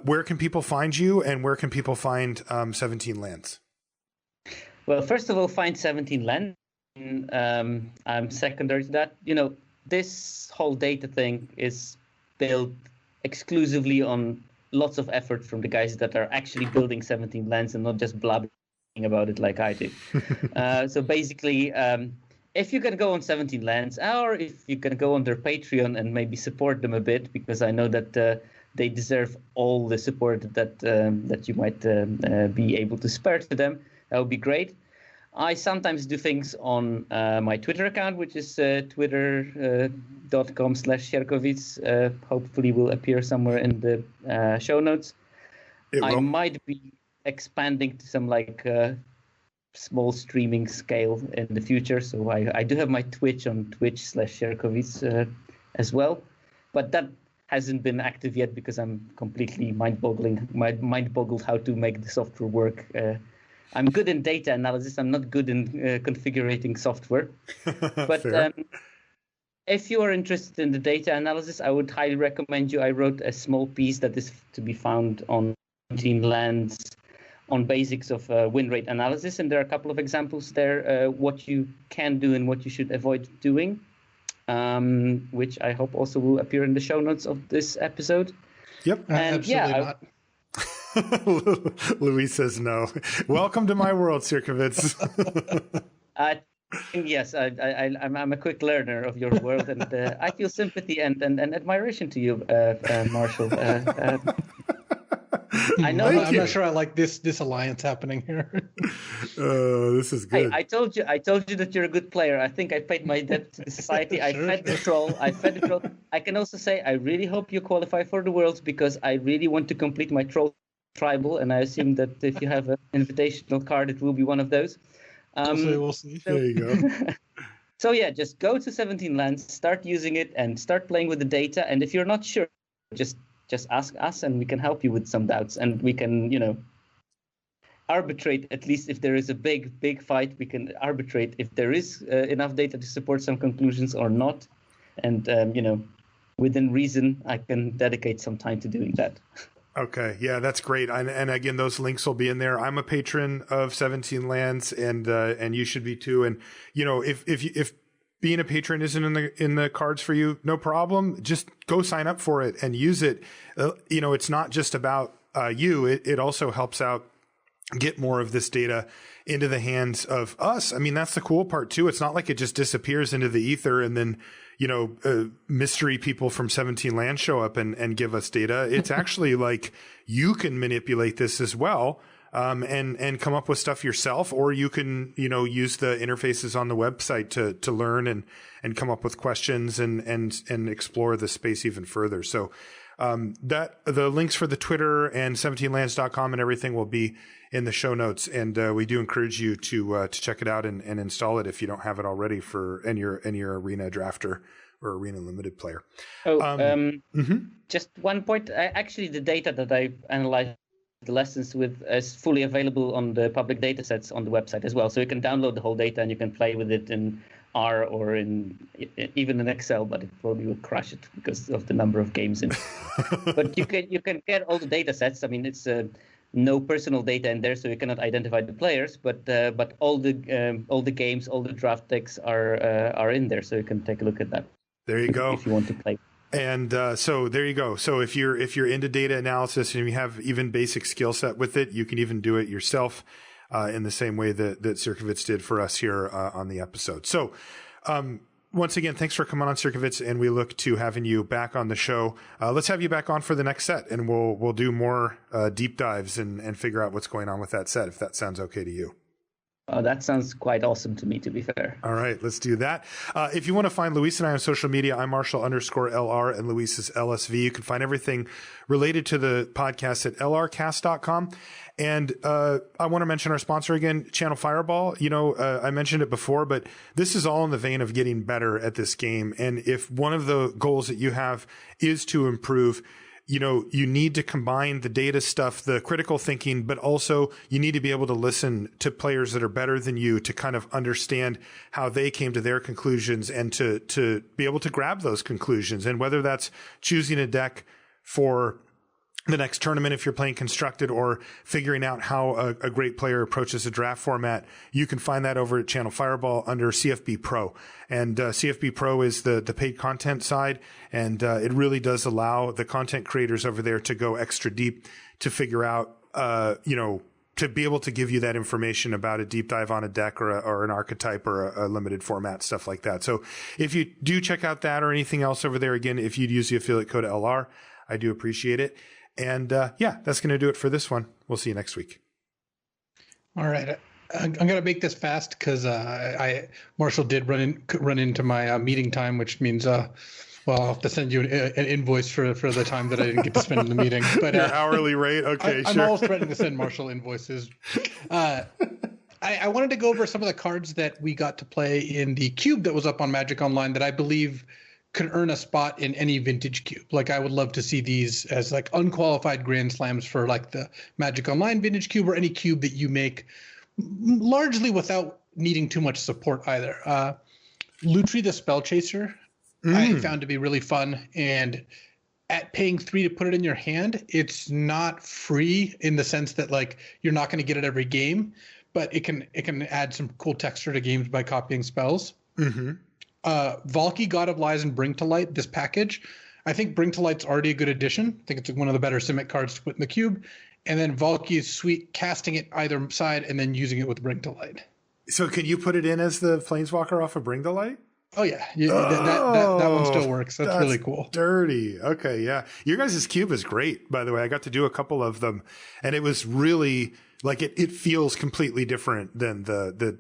where can people find you, and where can people find 17Lands? Well, first of all, find 17Lands. I'm secondary to that. This whole data thing is built exclusively on lots of effort from the guys that are actually building 17Lands and not just blabbing about it like I do. So basically, if you can go on 17Lands, or if you can go on their Patreon and maybe support them a bit, because I know that they deserve all the support that you might be able to spare to them, that would be great. I sometimes do things on my Twitter account, which is twitter.com/Sierkovitz. Hopefully will appear somewhere in the show notes. I might be expanding to some small streaming scale in the future. So I do have my Twitch on Twitch/Sierkovitz as well, but that hasn't been active yet because I'm completely mind-boggled how to make the software work. I'm good in data analysis. I'm not good in configuring software. But if you are interested in the data analysis, I would highly recommend you. I wrote a small piece that is to be found on 17Lands on basics of win rate analysis. And there are a couple of examples there, what you can do and what you should avoid doing, which I hope also will appear in the show notes of this episode. Yep. And absolutely not. Louis says no. Welcome to my world, Sierkovitz. Yes, I'm a quick learner of your world, and I feel sympathy and admiration to you, Marshall. I know. I'm not sure I like this alliance happening here. This is good. I told you that you're a good player. I think I paid my debt to the society. I fed the troll. I can also say I really hope you qualify for the Worlds because I really want to complete my troll tribal, and I assume that if you have an invitational card, it will be one of those. We'll see. There you go. So yeah, just go to 17Lands, start using it, and start playing with the data. And if you're not sure, just ask us, and we can help you with some doubts, and we can, arbitrate. At least if there is a big fight, we can arbitrate if there is enough data to support some conclusions or not. And within reason, I can dedicate some time to doing that. Okay, yeah, that's great. And again, those links will be in there. I'm a patron of 17Lands, and you should be too. And if being a patron isn't in the cards for you, no problem. Just go sign up for it and use it. It's not just about you. It also helps out get more of this data into the hands of us. I mean, that's the cool part too. It's not like it just disappears into the ether and then mystery people from 17Land show up and give us data. It's actually like you can manipulate this as well, and come up with stuff yourself, or you can, use the interfaces on the website to learn and come up with questions and explore the space even further. So, that the links for the Twitter and 17lands.com and everything will be in the show notes. And, we do encourage you to check it out and install it if you don't have it already and you're arena drafter or arena limited player. Just one point. Actually, the data that I analyzed the lessons with is fully available on the public data sets on the website as well. So you can download the whole data and you can play with it in R or even in Excel, but it probably will crash it because of the number of games in it. But you can get all the data sets. I mean, it's no personal data in there, so you cannot identify the players. But all the games, all the draft decks are in there, so you can take a look at that. There you go. If you want to play. And so there you go. So if you're into data analysis and you have even basic skill set with it, you can even do it yourself in the same way that Sierkovitz did for us here on the episode. So once again, thanks for coming on, Sierkovitz, and we look to having you back on the show. Let's have you back on for the next set, and we'll do more deep dives and figure out what's going on with that set, if that sounds okay to you. That sounds quite awesome to me, to be fair. All right, let's do that. If you want to find Luis and I on social media, I'm Marshall_LR and Luis is LSV. You can find everything related to the podcast at lrcast.com. And I want to mention our sponsor again, Channel Fireball. I mentioned it before, but this is all in the vein of getting better at this game. And if one of the goals that you have is to improve, you need to combine the data stuff, the critical thinking, but also you need to be able to listen to players that are better than you to kind of understand how they came to their conclusions and to be able to grab those conclusions. And whether that's choosing a deck for the next tournament, if you're playing constructed, or figuring out how a great player approaches a draft format, you can find that over at Channel Fireball under CFB Pro. And CFB Pro is the paid content side, and it really does allow the content creators over there to go extra deep to figure out, to be able to give you that information about a deep dive on a deck or an archetype or a limited format, stuff like that. So if you do check out that or anything else over there, again, if you'd use the affiliate code LR, I do appreciate it. And that's going to do it for this one. We'll see you next week. All right. I'm going to make this fast because Marshall did run into my meeting time, which means I'll have to send you an invoice for the time that I didn't get to spend in the meeting. But your hourly rate, okay, I'm sure. always threatening to send Marshall invoices. I I wanted to go over some of the cards that we got to play in the cube that was up on Magic Online that I believe can earn a spot in any vintage cube. Like, I would love to see these as like unqualified grand slams for like the Magic Online vintage cube or any cube that you make largely without needing too much support either. Lutri the Spell Chaser, I found to be really fun, and at paying 3 to put it in your hand, it's not free in the sense that like you're not going to get it every game, but it can add some cool texture to games by copying spells. Valki, God of Lies, and Bring to Light, this package. I think Bring to Light's already a good addition. I think it's one of the better Simic cards to put in the cube. And then Valki is sweet, casting it either side and then using it with Bring to Light. So can you put it in as the Planeswalker off of Bring to Light? Oh, yeah. That one still works. That's really cool. Dirty. Okay, yeah. Your guys' cube is great, by the way. I got to do a couple of them, and it was really, like, it feels completely different than the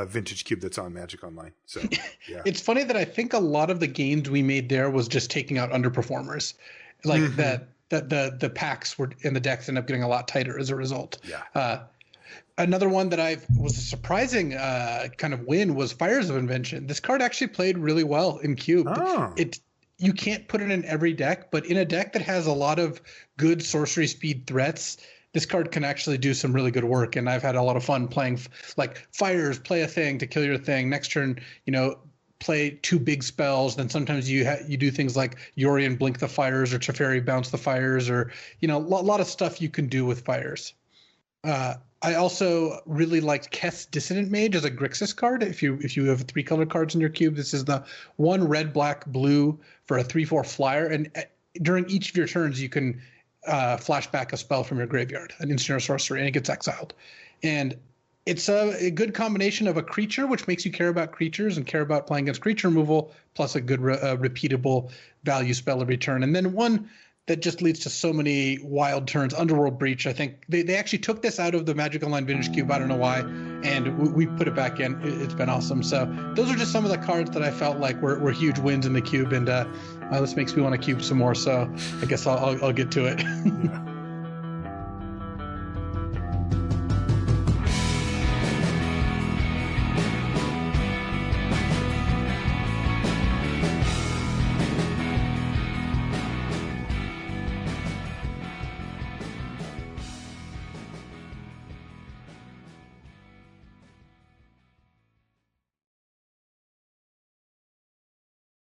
vintage cube that's on Magic Online. So, yeah. It's funny that I think a lot of the gains we made there was just taking out underperformers. Like, that the packs were in the decks end up getting a lot tighter as a result. Yeah. Another one that was a surprising kind of win was Fires of Invention. This card actually played really well in cube. You can't put it in every deck, but in a deck that has a lot of good sorcery speed threats, this card can actually do some really good work. And I've had a lot of fun playing like Fires, play a thing to kill your thing. Next turn, play 2 big spells. Then sometimes you do things like Yorion blink the fires or Teferi bounce the fires, or a lot of stuff you can do with Fires. I also really liked Keth's Dissonant Mage as a Grixis card. If you have 3 color cards in your cube, this is the 1 red, black, blue for a 3/4 flyer. And during each of your turns, you can flash back a spell from your graveyard, an instant or sorcery, and it gets exiled. And it's a good combination of a creature, which makes you care about creatures and care about playing against creature removal, plus a good repeatable value spell every turn. And then one that just leads to so many wild turns. Underworld Breach, I think they actually took this out of the Magic Online Vintage Cube. I don't know why, and we put it back in. It's been awesome. So those are just some of the cards that I felt like were huge wins in the cube, and this makes me want to cube some more. So I guess I'll get to it. Yeah.